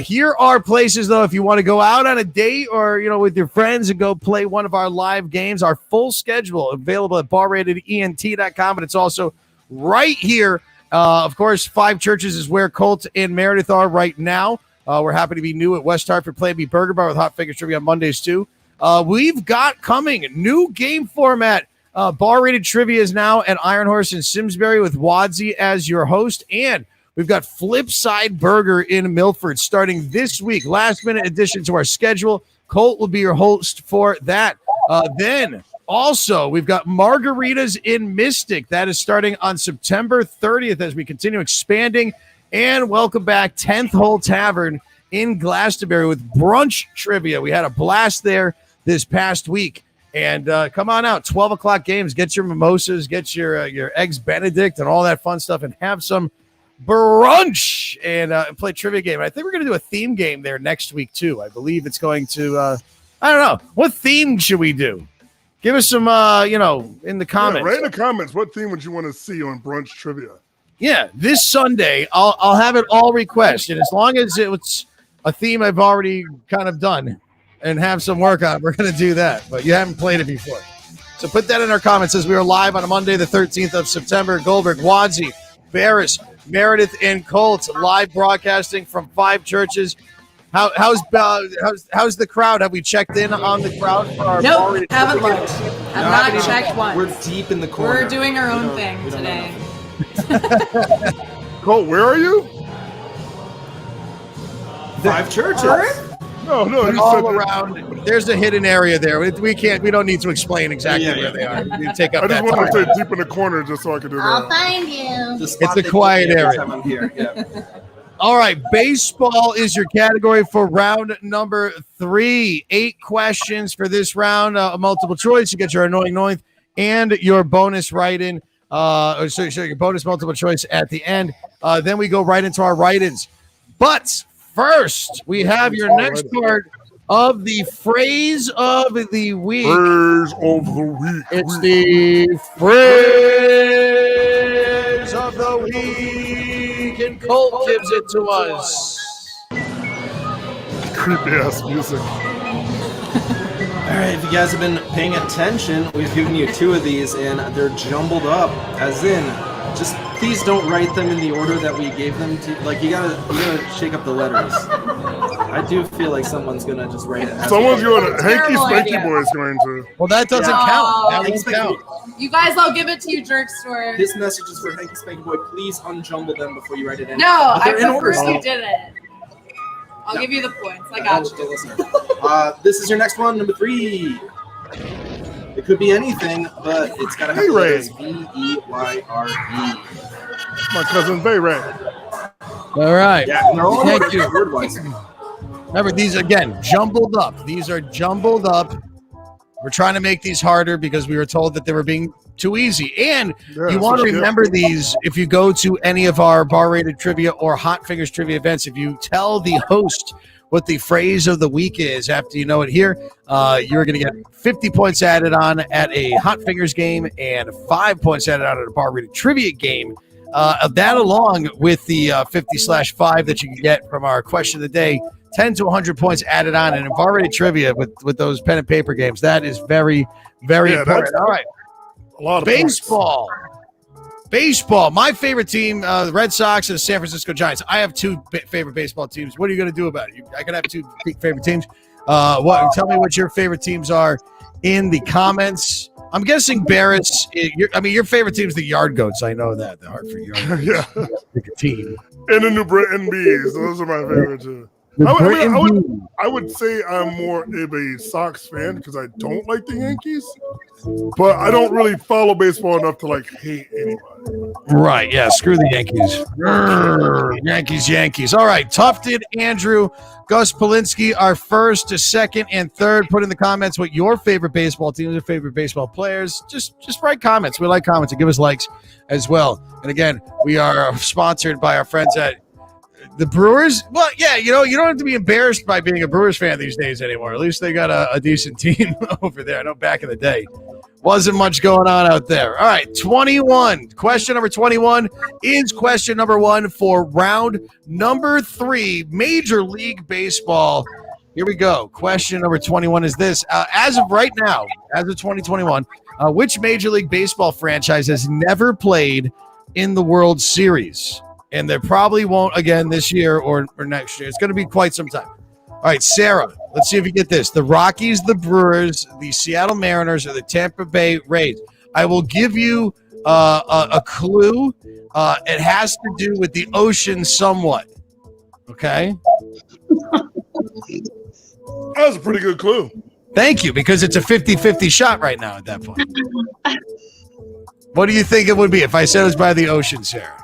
Here are places, though, if you want to go out on a date or, with your friends and go play one of our live games. Our full schedule available at barratedent.com, but it's also right here. Of course, Five Churches is where Colt and Meredith are right now. We're happy to be new at West Hartford Plan B Burger Bar with Hot Fingers Trivia on Mondays, too. We've got coming new game format. Bar Rated Trivia is now at Iron Horse in Simsbury with Wadsey as your host. And we've got Flipside Burger in Milford starting this week. Last minute addition to our schedule. Colt will be your host for that. Then also, we've got Margaritas in Mystic. That is starting on September 30th as we continue expanding. And welcome back, 10th Hole Tavern in Glastonbury with brunch trivia. We had a blast there this past week. And come on out, 12 o'clock games. Get your mimosas, get your Eggs Benedict and all that fun stuff, and have some brunch and play a trivia game. I think we're going to do a theme game there next week, too. I believe it's going to, I don't know. What theme should we do? Give us some, in the comments. Yeah, write in the comments. What theme would you want to see on brunch trivia? Yeah, this Sunday, I'll have it all request. And as long as it's a theme I've already kind of done and have some work on, we're going to do that. But you haven't played it before. So put that in our comments as we are live on a Monday, the 13th of September. Goldberg, Wadsey, Barris, Meredith, and Colt live broadcasting from Five Churches. How's the crowd? Have we checked in on the crowd? For our nope, haven't looked. Have not checked once. We're deep in the corner. We're doing our own thing today. Colt, where are you? Five Churches. No, you all said around. There's a hidden area there. We don't need to explain exactly where they are. You take up I just that want time. to stay deep in the corner just so I can do that. I'll find you. It's a quiet area. I'm here. Yeah. All right, baseball is your category for round number 3. 8 questions for this round. Multiple choice. You get your annoying ninth and your bonus write-in. So your bonus multiple choice at the end. Then we go right into our write-ins. But first, we have your next part of the phrase of the week. Phrase of the week. It's the phrase of the week, and Colt gives it to us. Creepy ass music. All right, if you guys have been paying attention, we've given you 2 of these, and they're jumbled up. As in, just please don't write them in the order that we gave them to. Like you gotta shake up the letters. I do feel like someone's gonna just write it. Someone's going to. Hanky Terrible Spanky idea. Boy is going to. Well, that doesn't count. That won't count. You guys, I'll give it to you, Jerkstore. This message is for Hanky Spanky Boy. Please unjumble them before you write it in. No, But I they're in order. prefer you did it. I'll give you the points. I got you. This is your next one, number 3. It could be anything, but it's got to have the letters V-E-Y-R-E. My cousin Bay Ray. All right. Yeah, and they're all Thank you. word-wise. Remember, these, again, jumbled up. These are jumbled up. We're trying to make these harder because we were told that they were being too easy. And you want to remember these if you go to any of our bar-rated trivia or Hot Fingers trivia events. If you tell the host what the phrase of the week is after you know it here, you're going to get 50 points added on at a Hot Fingers game and 5 points added on at a bar-rated trivia game. That along with the 50/5 that you can get from our question of the day, 10 to 100 points added on, and bar rated trivia with those pen and paper games. That is very, very important. All right. A lot of baseball. Baseball. My favorite team, the Red Sox and the San Francisco Giants. I have 2 favorite baseball teams. What are you going to do about it? I could have 2 favorite teams. Tell me what your favorite teams are in the comments. I'm guessing Barris. Your favorite team is the Yard Goats. I know that, the Hartford Yard Goats. Yeah. Pick a team. And the New Britain Bees. Those are my favorite too. I would say I'm more of a Sox fan because I don't like the Yankees, but I don't really follow baseball enough to like hate anybody. Right, yeah, screw the Yankees. Yankees. All right, Tufted, Andrew, Gus Polinsky, our first, second, and third. Put in the comments what your favorite baseball teams, your favorite baseball players. Just write comments. We like comments and give us likes as well. And again, we are sponsored by our friends at the Brewers. Well, yeah, you don't have to be embarrassed by being a Brewers fan these days anymore. At least they got a decent team over there. I know back in the day, wasn't much going on out there. All right, 21. Question number 21 is question number 1 for round number 3, Major League Baseball. Here we go. Question number 21 is this. As of right now, as of 2021, which Major League Baseball franchise has never played in the World Series? And there probably won't again this year or next year. It's going to be quite some time. All right, Sarah, let's see if you get this. The Rockies, the Brewers, the Seattle Mariners, or the Tampa Bay Rays. I will give you a clue. It has to do with the ocean somewhat. Okay? That was a pretty good clue. Thank you, because it's a 50-50 shot right now at that point. What do you think it would be if I said it was by the ocean, Sarah?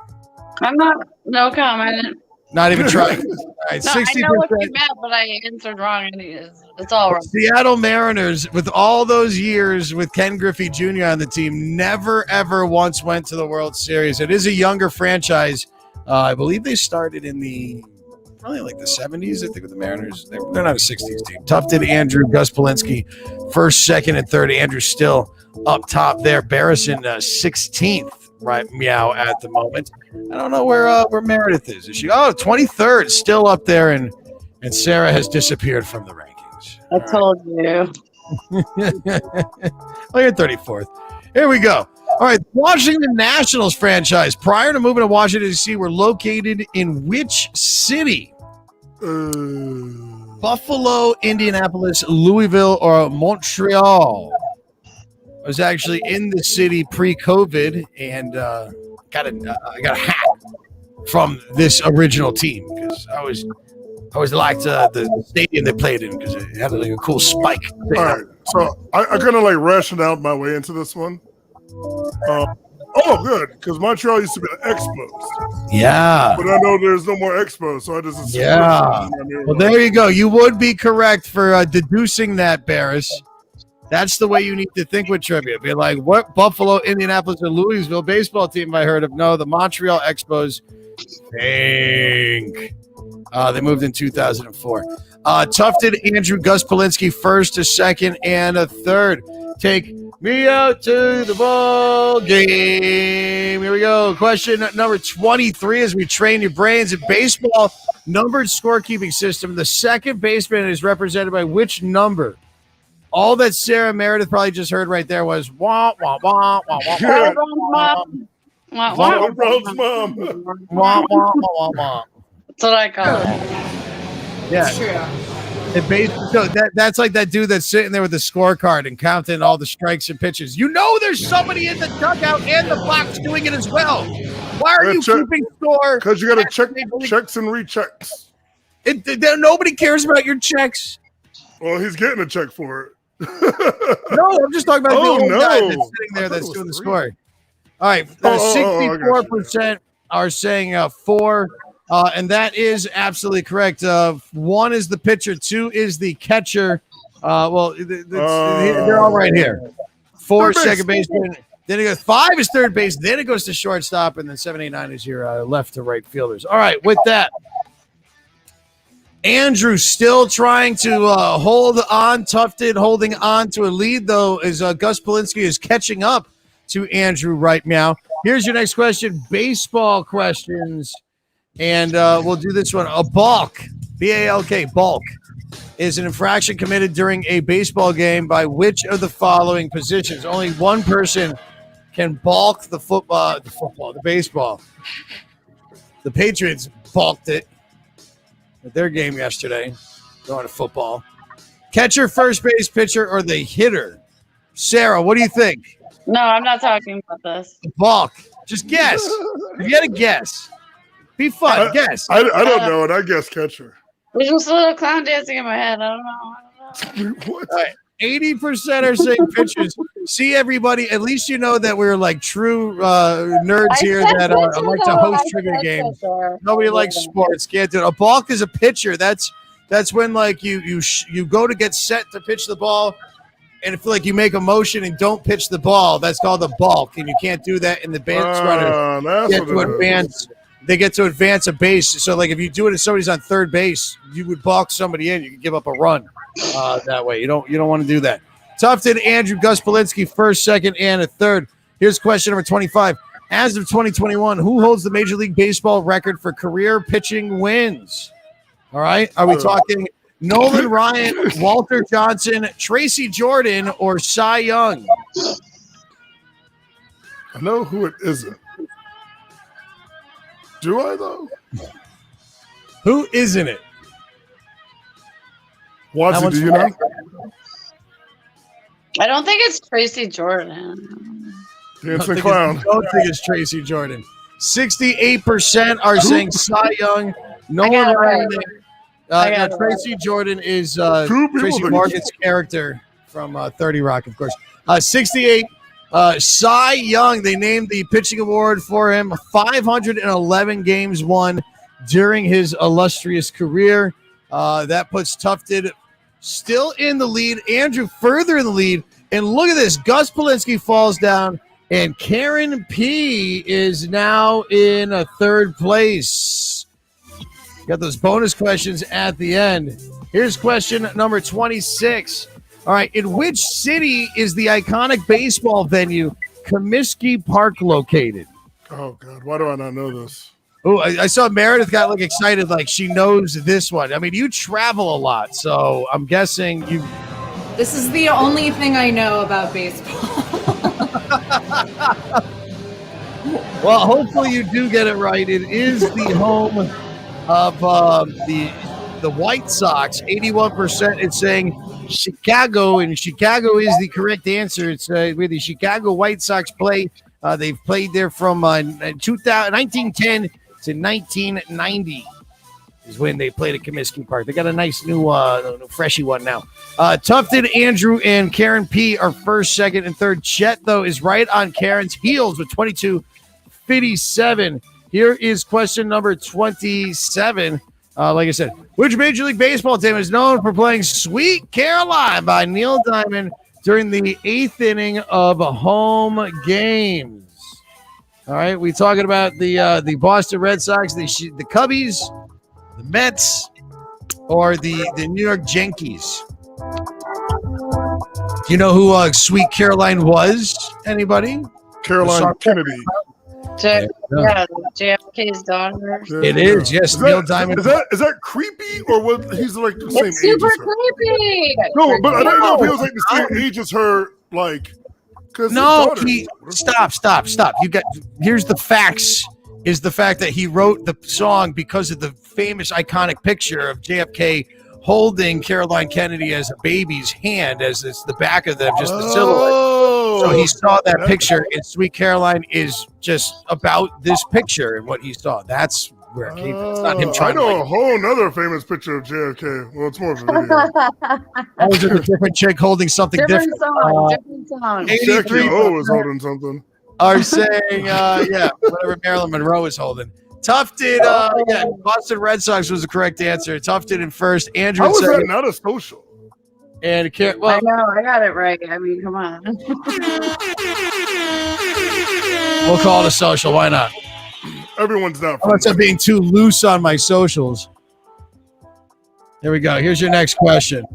No comment. Not even trying. All right, No, 60%. I know what you meant, but I answered wrong. It's all wrong. Seattle Mariners, with all those years with Ken Griffey Jr. on the team, never, ever once went to the World Series. It is a younger franchise. I believe they started in probably like the 70s, I think, with the Mariners. They're not a 60s team. Tufted, Andrew, Gus Polinsky, first, second, and third. Andrew still up top there. Barrison, 16th. Right, meow at the moment. I don't know where Meredith is. Is she? 23rd, still up there, and Sarah has disappeared from the rankings. I told you. Well, you're 34th. Here we go. All right, Washington Nationals franchise, prior to moving to Washington, D.C., were located in which city? Buffalo, Indianapolis, Louisville, or Montreal? I was actually in the city pre-COVID and got a hat from this original team because I always liked the stadium they played in because it had like a cool spike. All right, so I kind of like rationed out my way into this one. Good, because Montreal used to be the Expos. Yeah, but I know there's no more Expos, so I just assumed. Yeah. Well, there you go. You would be correct for deducing that, Barris. That's the way you need to think with trivia. Be like, what Buffalo, Indianapolis, or Louisville baseball team have I heard of? No, the Montreal Expos. Think. They moved in 2004. Tufted, Andrew, Gus Polinsky, first, a second, and a third. Take me out to the ball game. Here we go. Question number 23 as we train your brains in baseball numbered scorekeeping system. The second baseman is represented by which number? All that Sarah Meredith probably just heard right there was wah, wah, wah, wah, wah, wah, Wah, wah, mom. wah, wah, wah, wah, wah. That's what I call it. Yeah. It's true. So that's like that dude that's sitting there with the scorecard and counting all the strikes and pitches. You know there's somebody in the dugout and the box doing it as well. Why are you keeping score? Because you got to check checks and rechecks. Nobody cares about your checks. Well, he's getting a check for it. No, I'm just talking about the old guy that's sitting there that's doing the scoring. All right, 64% are saying 4, and that is absolutely correct. 1 is the pitcher, 2 is the catcher. They're all right here. 4 second baseman. Then it goes 5 is third base. Then it goes to shortstop, and then 7, 8, 9 is your left to right fielders. All right, with that. Andrew still trying to hold on, Tufted holding on to a lead, though, as Gus Polinsky is catching up to Andrew right now. Here's your next question, baseball questions, and we'll do this one. A balk, B-A-L-K, balk, is an infraction committed during a baseball game by which of the following positions? Only one person can balk the baseball. The Patriots balked it at their game yesterday, going to football. Catcher, first base, pitcher, or the hitter? Sarah, what do you think? No, I'm not talking about this. Balk. Just guess. You got to guess. Be fun. Guess. I don't know it. I guess catcher. There's just a little clown dancing in my head. I don't know. What? All right. 80% are saying pitchers. See, everybody, at least you know that we're like true nerds here that like to host trivia games. Nobody likes sports. Can't do it. A balk is a pitcher. That's when like you go to get set to pitch the ball, and if like you make a motion and don't pitch the ball, that's called a balk, and you can't do that in the base runners. They get to advance a base. So like if you do it and somebody's on third base, you would balk somebody in. You can give up a run that way. You don't want to do that. Tufted, Andrew, Gus Polinsky, first, second, and a third. Here's question number 25. As of 2021, who holds the Major League Baseball record for career pitching wins? All right. Are we talking Nolan Ryan, Walter Johnson, Tracy Jordan, or Cy Young? I know who it isn't. Do I, though? Who isn't it? Watsy, do you know? I don't think it's Tracy Jordan. Dancing clown. I don't think it's Tracy Jordan. 68% are saying Cy Young. Nolan Ryan. Tracy Jordan is Tracy Morgan's character from 30 Rock, of course. 68. Cy Young, they named the pitching award for him. 511 games won during his illustrious career. That puts Tufted still in the lead. Andrew further in the lead. And look at this. Gus Polinsky falls down. And Karen P. is now in a third place. Got those bonus questions at the end. Here's question number 26. All right. In which city is the iconic baseball venue Comiskey Park located? Oh, God. Why do I not know this? Oh, I saw Meredith got like excited, like she knows this one. I mean, you travel a lot, so I'm guessing you. This is the only thing I know about baseball. Well, hopefully you do get it right. It is the home of the White Sox. 81%. It's saying Chicago, and Chicago is the correct answer. It's where the Chicago White Sox play. They've played there from 1910 to 1990 is when they played at Comiskey Park. They got a nice new freshy one now. Tufted, Andrew, and Karen P. are first, second, and third. Chet, though, is right on Karen's heels with 22.57. Here is question number 27. Like I said, which Major League Baseball team is known for playing Sweet Caroline by Neil Diamond during the 8th inning of home games? All right, we talking about the Boston Red Sox, the Cubbies, the Mets, or the New York Yankees? Do you know who Sweet Caroline was? Anybody? Caroline Kennedy. JFK's daughter. It is, yes. Neil Diamond. Is that creepy, or was he's like the same It's age super as her? creepy. No, but I don't know if he was like the same age as her. Like, no, stop. Here's the facts. Is the fact that he wrote the song because of the famous iconic picture of JFK holding Caroline Kennedy as a baby's hand, as it's the back of them, just the silhouette. So he saw that picture, and Sweet Caroline is just about this picture and what he saw. That's where it came from. It's not him trying I know a whole nother famous picture of JFK. Well, it's more of a video. That was a different chick holding something different. Different song. 83 was holding something. Are saying, whatever Marilyn Monroe is holding. Tufted, Boston Red Sox was the correct answer. Tufted in first. Andrew. How was that not a social? And I know, I got it right. I mean, come on. We'll call it a social. Why not? Everyone's not. I'm being too loose on my socials. Here we go. Here's your next question.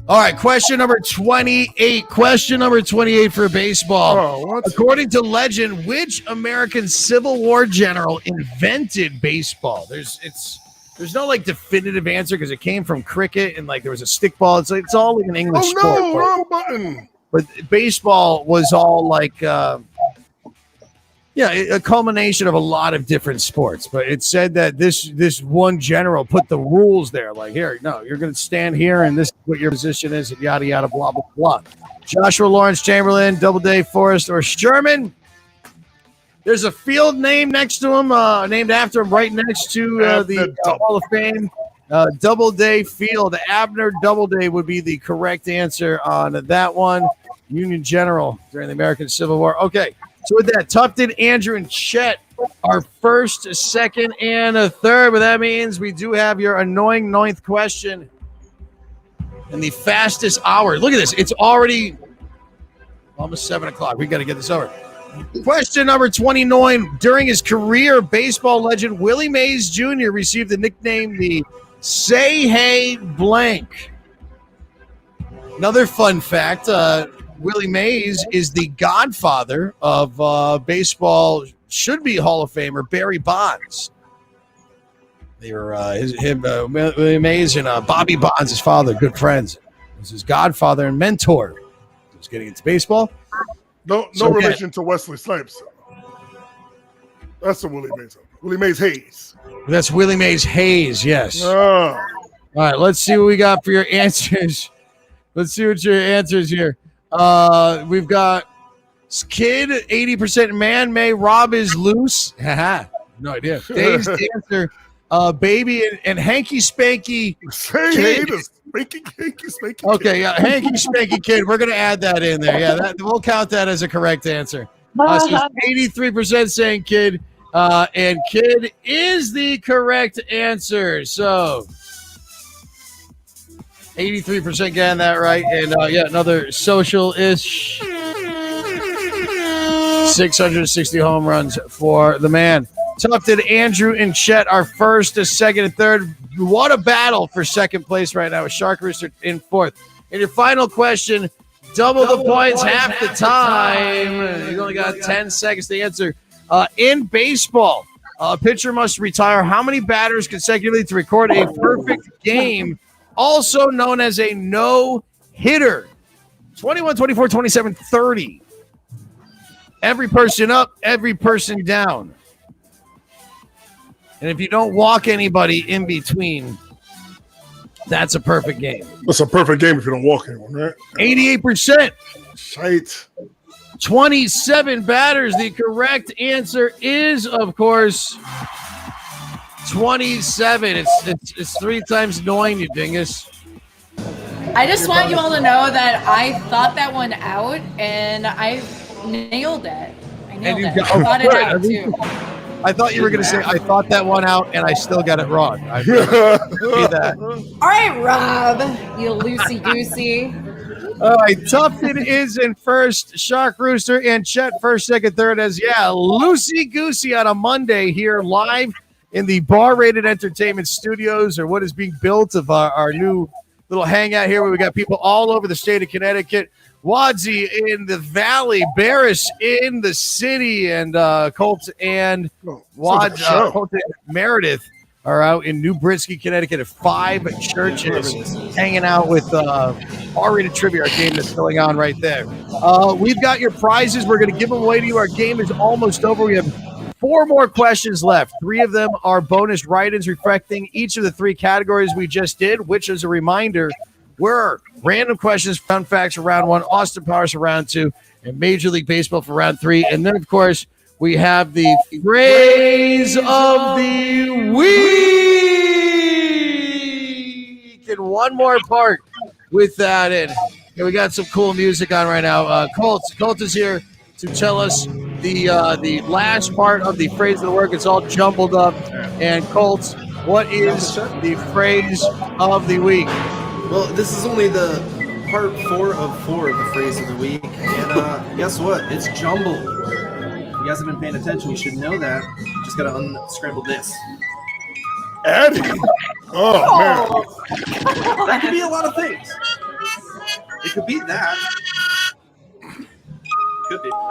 All right, question number 28. Question number 28 for baseball. Oh, what? According to legend, which American Civil War general invented baseball? There's no like definitive answer because it came from cricket and like there was a stickball. It's all like an English sport. Oh no, wrong button. But baseball was all like a culmination of a lot of different sports. But it said that this one general put the rules there. Like, here, no, you're going to stand here, and this is what your position is, and yada, yada, blah, blah, blah. Joshua Lawrence Chamberlain, Doubleday, Forrest, or Sherman? There's a field name next to him, named after him, right next to the Hall of Fame. Doubleday Field. Abner Doubleday would be the correct answer on that one. Union General during the American Civil War. Okay, so with that, Tufton, Andrew, and Chet are first, second, and a third. But that means we do have your annoying 9th question in the fastest hour. Look at this. It's already almost 7 o'clock. We got to get this over. Question number 29. During his career, baseball legend Willie Mays Jr. received the nickname the Say Hey Blank. Another fun fact, Willie Mays is the godfather of baseball should-be Hall of Famer Barry Bonds. They were Willie Mays and Bobby Bonds, his father, good friends. He was his godfather and mentor. He was getting into baseball. No relation to Wesley Snipes. That's a Willie Mays. Willie Mays Hayes. That's Willie Mays Hayes, yes. Oh. All right, let's see what we got for your answers. Let's see what your answers here. We've got Kid, 80% man, May, Rob is loose. Haha, no idea. Dave's Dancer, Baby, and Hanky Spanky. Say hey to Hanky Spanky. Okay, yeah, Hanky Spanky Kid. We're going to add that in there. Yeah, we'll count that as a correct answer. So 83% saying Kid. And Kid is the correct answer. So 83% getting that right. And another social-ish 660 home runs for the man. Tufton, Andrew, and Chet are first, second, and third. What a battle for second place right now with Shark Rooster in fourth. And your final question, double the points, half the time. You only got 10 seconds to answer. In baseball, a pitcher must retire how many batters consecutively to record a perfect game, also known as a no-hitter? 21, 24, 27, 30. Every person up, every person down. And if you don't walk anybody in between, that's a perfect game. That's a perfect game if you don't walk anyone, right? 88%. Shite. 27 batters. The correct answer is, of course, 27. It's 3 times annoying, you dingus. I just want you all to know that I thought that one out and I nailed it. I thought it out too. I thought you were going to say, I thought that one out and I still got it wrong. I see that. All right, Rob, you loosey-goosey. All right, Tufton is in first, Shark Rooster, and Chet first, second, third as, loosey-goosey on a Monday here live in the Bar Rated Entertainment Studios, or what is being built of our new little hangout here where we got people all over the state of Connecticut. Wadsey in the Valley, Barris in the city, and Colt and Colt and Meredith are out in New Britsky, Connecticut at 5 churches, hanging out with R-rated trivia, our game that's going on right there. We've got your prizes. We're going to give them away to you. Our game is almost over. We have 4 more questions left. 3 of them are bonus write-ins reflecting each of the 3 categories we just did, which, as a reminder, were random questions, fun facts for round 1, Austin Powers for round 2, and Major League Baseball for round 3. And then, of course, we have the phrase of the week. And one more part with that. And we got some cool music on right now. Colt is here to tell us the last part of the phrase of the work. It's all jumbled up. And Colt, what is the phrase of the week? Well, this is only the part 4 of 4 of the phrase of the week. And guess what? It's jumbled. If you guys have been paying attention, you should know that. Just got to unscramble this. Eddie? Oh, man. That could be a lot of things. It could be that. Could be. All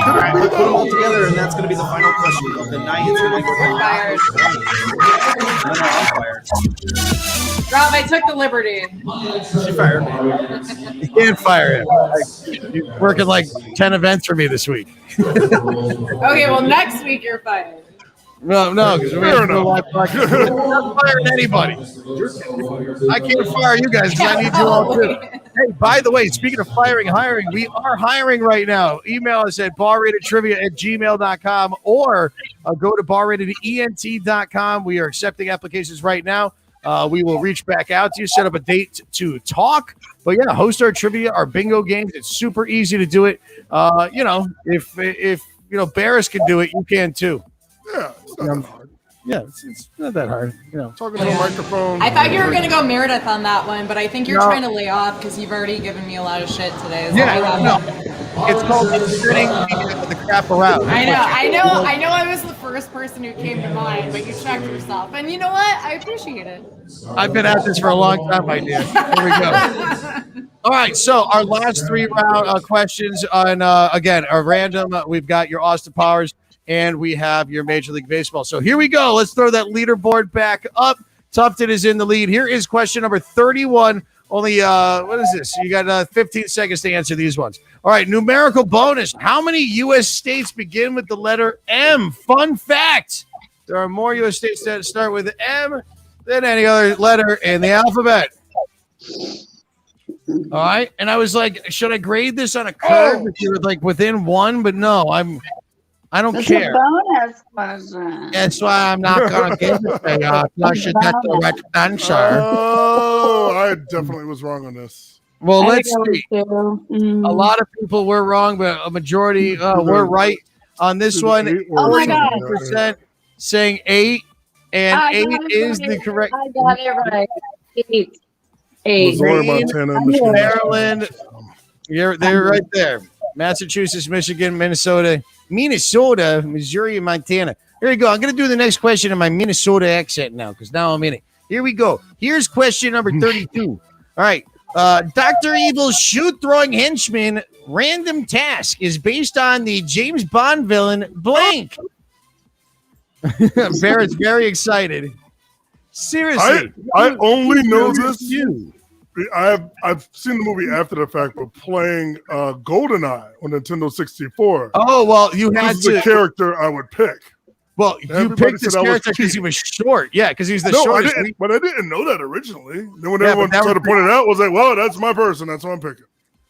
right, we'll put them all together, and that's going to be the final question of the night. It's going to be Fired. No, I'm fired. Rob, I took the liberty. She fired me. You can't fire him. You're working like 10 events for me this week. Okay, well, next week you're fired. No, because we're Fair in a live podcast. I'm not firing anybody. I can't fire you guys because I need you all too. Hey, by the way, speaking of hiring, we are hiring right now. Email us at barratedtrivia@gmail.com or go to barratedent.com. We are accepting applications right now. We will reach back out to you, set up a date to talk. But yeah, host our trivia, our bingo games. It's super easy to do it. If Barris can do it, you can too. Yeah, it's not that hard. Yeah, it's not that hard. Talking to a microphone. I thought you were gonna go Meredith on that one, but I think you're trying to lay off because you've already given me a lot of shit today. It's called spinning the crap around. I know. I was the first person who came to mind, but you checked yourself, and you know what? I appreciate it. I've been at this for a long time, my dear. Here we go. All right, so our last 3 round questions on again are random. We've got your Austin Powers. And we have your Major League Baseball. So here we go. Let's throw that leaderboard back up. Tufton is in the lead. Here is question number 31. Only, what is this? You got 15 seconds to answer these ones. All right, numerical bonus. How many U.S. states begin with the letter M? Fun fact. There are more U.S. states that start with M than any other letter in the alphabet. All right, and I was like, should I grade this on a curve if you're like within 1? But no, I don't care. Bonus question. That's why I'm not going to give it to you. Plus, you got the right answer. Oh, I definitely was wrong on this. Well, let's see. A lot of people were wrong, but a majority were right on this one. Oh my God. 40% saying 8, and 8 is the correct. I got it right. 8. Missouri, Montana, Michigan. Maryland. They're right there. Massachusetts, Michigan, Minnesota, Missouri, and Montana. Here we go. I'm going to do the next question in my Minnesota accent now because now I'm in it. Here we go. Here's question number 32. All right. Dr. Evil's shoe-throwing henchman random task is based on the James Bond villain blank. Barrett's very excited. Seriously. I only know this. I've seen the movie after the fact, but playing GoldenEye on Nintendo 64. Oh, well, you had to. The character I would pick. Well, you picked this character because he was short. Yeah, because he's the shortest. But I didn't know that originally. Then when everyone started to point it out, I was like, well, that's my person. That's what I'm picking.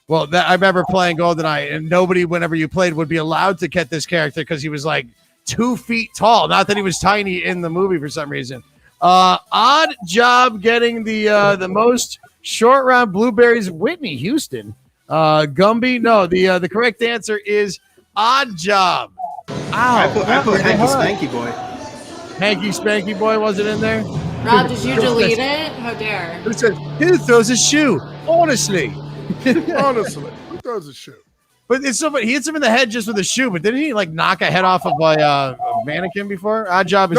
Well, I remember playing GoldenEye, and nobody, whenever you played, would be allowed to get this character because he was like 2 feet tall. Not that he was tiny in the movie for some reason. Odd job getting the most short round blueberries. Whitney Houston. Gumby. No, the correct answer is odd job. Ow. I put Hanky Spanky Boy. Hanky Spanky Boy wasn't in there? Rob, did you delete it? How dare. Who throws a shoe? Honestly. Honestly. Who throws a shoe? But it's somebody. He hits him in the head just with a shoe. But didn't he like knock a head off of a mannequin before? Odd job is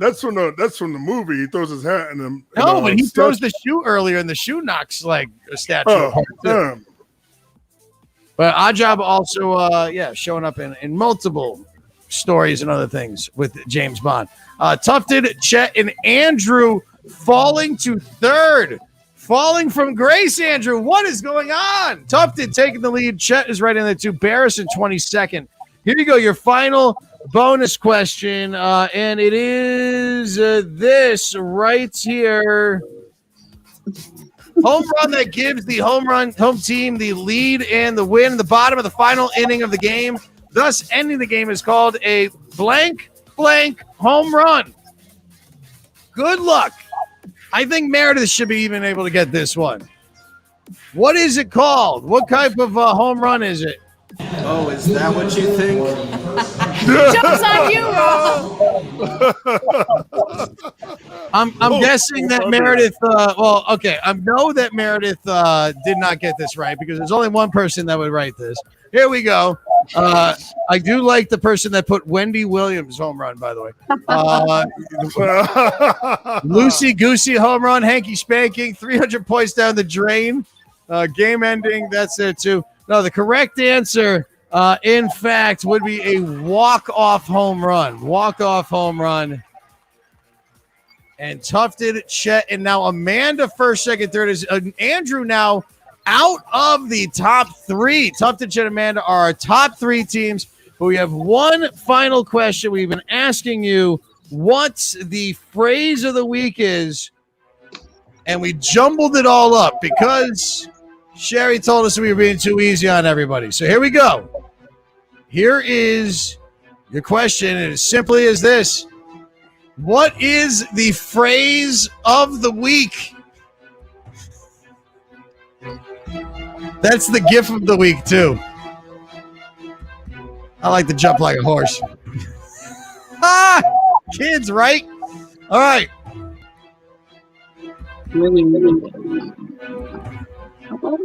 that's from the movie. He throws his hat and then. No, but he throws the shoe earlier, and the shoe knocks like a statue. Damn. But Odd Job also, showing up in multiple stories and other things with James Bond. Tufted, Chet, and Andrew falling to third. Falling from grace, Andrew. What is going on? Tufted taking the lead. Chet is right in there too. Barris in 22nd. Here you go. Your final bonus question. And it is this right here. Home run that gives the home team the lead and the win. The bottom of the final inning of the game. Thus ending the game is called a blank home run. Good luck. I think Meredith should be even able to get this one. What is it called? What type of home run is it? Oh, is that what you think? Jokes on you, Rob. I'm guessing that Meredith. I know that Meredith did not get this right because there's only one person that would write this. Here we go. I do like the person that put Wendy Williams home run, by the way. Loosey Goosey home run, hanky spanking, 300 points down the drain. Game ending, that's it too. No, the correct answer, in fact, would be a walk-off home run. Walk-off home run. And Tufted, Chet, and now Amanda first, second, third. Is Andrew now out of the top three. Tufted, Chet, and Amanda are our top three teams. But we have one final question. We've been asking you what the phrase of the week is, and we jumbled it all up because Sherry told us we were being too easy on everybody. So here we go. Here is your question, and as simply as this. What is the phrase of the week? That's the gift of the week, too. I like to jump like a horse. Kids, right? All right. All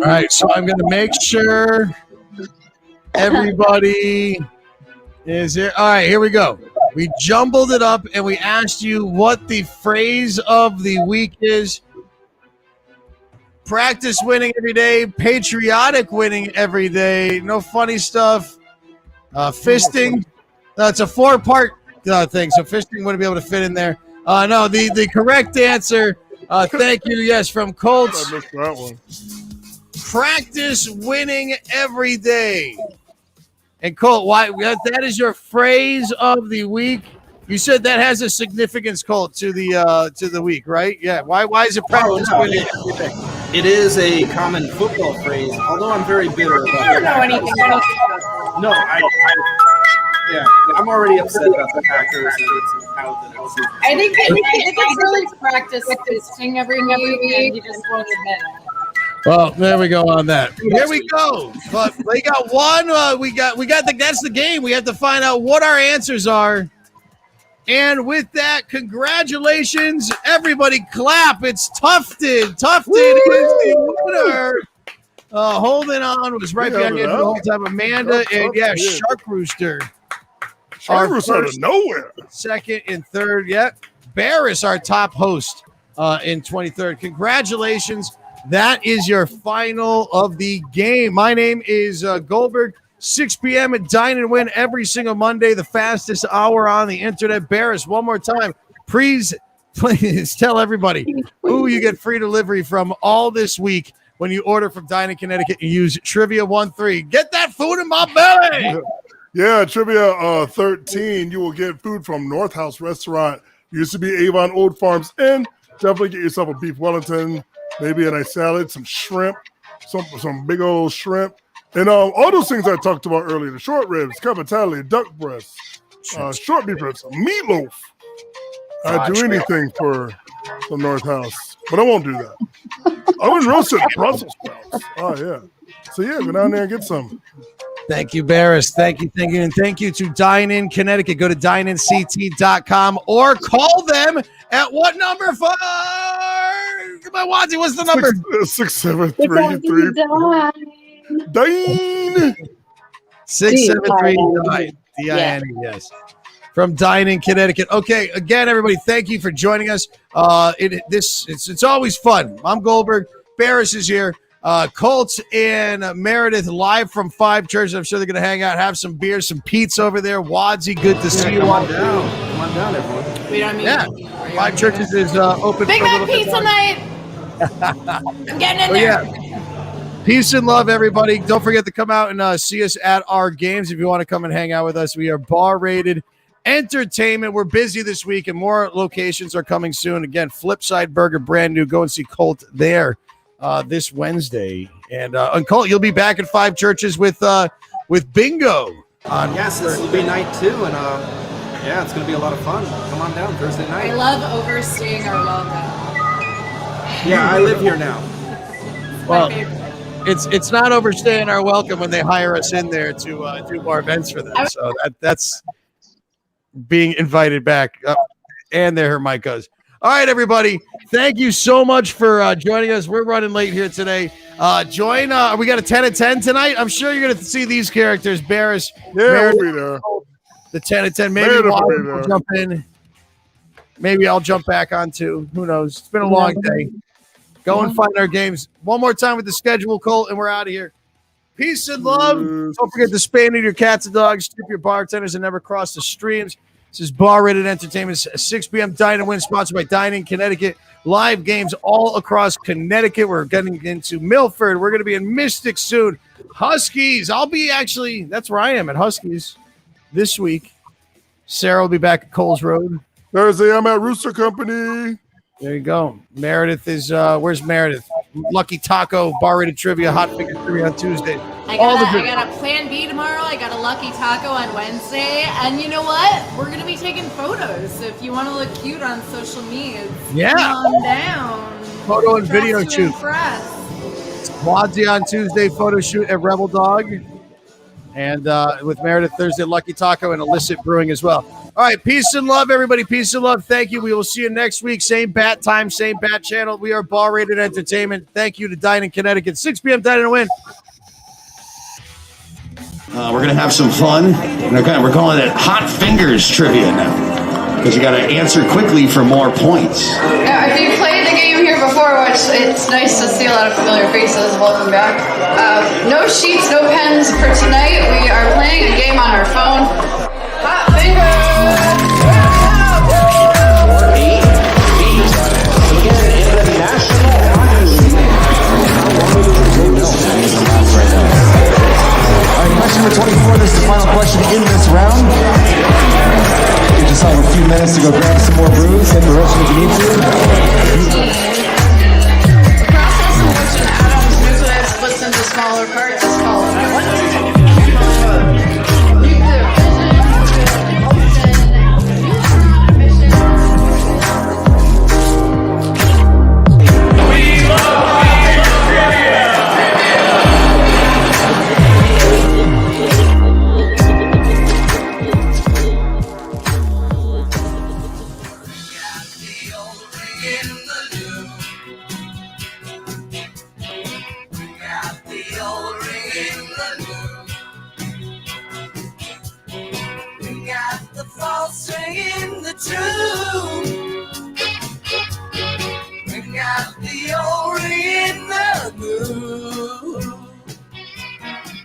right, so I'm going to make sure everybody is here. All right, here we go. We jumbled it up and we asked you what the phrase of the week is. Practice winning every day, patriotic winning every day, no funny stuff. Fisting. It's a 4-part thing, so fisting wouldn't be able to fit in there. No, the correct answer, thank you, yes, from Colts. I missed that one. Practice winning every day. And Colt, why that is your phrase of the week? You said that has a significance, Colt, to the week, right? Yeah. Why is it practice winning every day? It is a common football phrase, although I'm very bitter about it. I don't know anything about it. No, I'm already upset about the Packers and it's how the I think it's really practice fisting every week, and you just won't admit it. Well, there we go on that. Here we go. But we got one. That's the game. We have to find out what our answers are. And with that, congratulations, everybody! Clap. It's Tufted. Tufted is the winner. Holding on was right behind you the whole time. Amanda and Shark Rooster. Shark Rooster out of nowhere. Second and third. Barris, our top host in 23rd. Congratulations. That is your final of the game. My name is Goldberg. 6 p.m. at Dine-In Win every single Monday, the fastest hour on the internet. Barris, one more time. Please tell everybody who you get free delivery from all this week when you order from Dine-In Connecticut and use Trivia13. Get that food in my belly. Yeah, Trivia 13. You will get food from North House Restaurant. Used to be Avon Old Farms Inn. Definitely get yourself a beef Wellington. Maybe a nice salad, some shrimp, some big old shrimp. And all those things I talked about earlier, the short ribs, cavatelli, duck breast, short beef ribs, meatloaf. I'd do anything for the North House, but I won't do that. I would roasted Brussels sprouts. Oh, yeah. So, yeah, go down there and get some. Thank you, Barris. Thank you. And thank you to Dine-In Connecticut. Go to dineinct.com or call them at what number? Come on, Wadzie, what's the number? 673-3. Dine 673 Dine, yes. From Dine-In Connecticut. Okay, again, everybody, thank you for joining us. It's always fun. I'm Goldberg. Barris is here. Colts and Meredith live from Five Churches. I'm sure they're going to hang out, have some beer, some pizza over there. Wadzie, good to see you. Come on down, everyone. We don't need Five Churches is open. Big Mac pizza night. I'm getting in there. Yeah. Peace and love, everybody. Don't forget to come out and see us at our games if you want to come and hang out with us. We are bar-rated entertainment. We're busy this week, and more locations are coming soon. Again, Flipside Burger, brand new. Go and see Colt there this Wednesday. And Colt, you'll be back at Five Churches with Bingo. Yes, this will be night 2, and it's going to be a lot of fun. Come on down Thursday night. I love overstaying our welcome. Yeah, I live here now. Well, it's not overstaying our welcome when they hire us in there to do more events for them. So that's being invited back. And there her mic goes. All right, everybody. Thank you so much for joining us. We're running late here today. We got a 10 of 10 tonight. I'm sure you're going to see these characters. Barris. Yeah, we'll be there. The 10 of 10. Maybe we'll jump in. Maybe I'll jump back on too. Who knows? It's been a long day. Go and find our games. One more time with the schedule, Colt, and we're out of here. Peace and love. Don't forget to spay and neuter your cats and dogs. Tip your bartenders and never cross the streams. This is Bar-Rated Entertainment. 6 p.m. Dine-In Win, sponsored by Dine-In Connecticut. Live games all across Connecticut. We're getting into Milford. We're going to be in Mystic soon. Huskies. I'll be that's where I am at Huskies this week. Sarah will be back at Coles Road. Thursday, I'm at Rooster Company. There you go. Meredith is, where's Meredith? Lucky Taco, bar rated trivia, hot finger trivia on Tuesday. I got a plan B tomorrow. I got a Lucky Taco on Wednesday. And you know what? We're going to be taking photos. So if you want to look cute on social media, calm down. Photo and video shoot. Impress. Wadsy on Tuesday, photo shoot at Rebel Dog. And with Meredith Thursday, Lucky Taco and Illicit Brewing as well. All right, peace and love, everybody. Peace and love. Thank you. We will see you next week. Same bat time, same bat channel. We are Bar Rated Entertainment. Thank you to Dine-In Connecticut. 6 p.m. Dine-In Win. We're going to have some fun. We're calling it Hot Fingers Trivia now, because you got to answer quickly for more points. Yeah, if you played the game here before, which it's nice to see a lot of familiar faces, welcome back. No sheets, no pens for tonight. We are playing a game on our phone. Hot Fingers! Question number 24, this is the final question in this round. You just have a few minutes to go grab some more brews and the rest if you need to. The process in which an atom's nucleus splits into smaller parts is called what? False ring in the truth.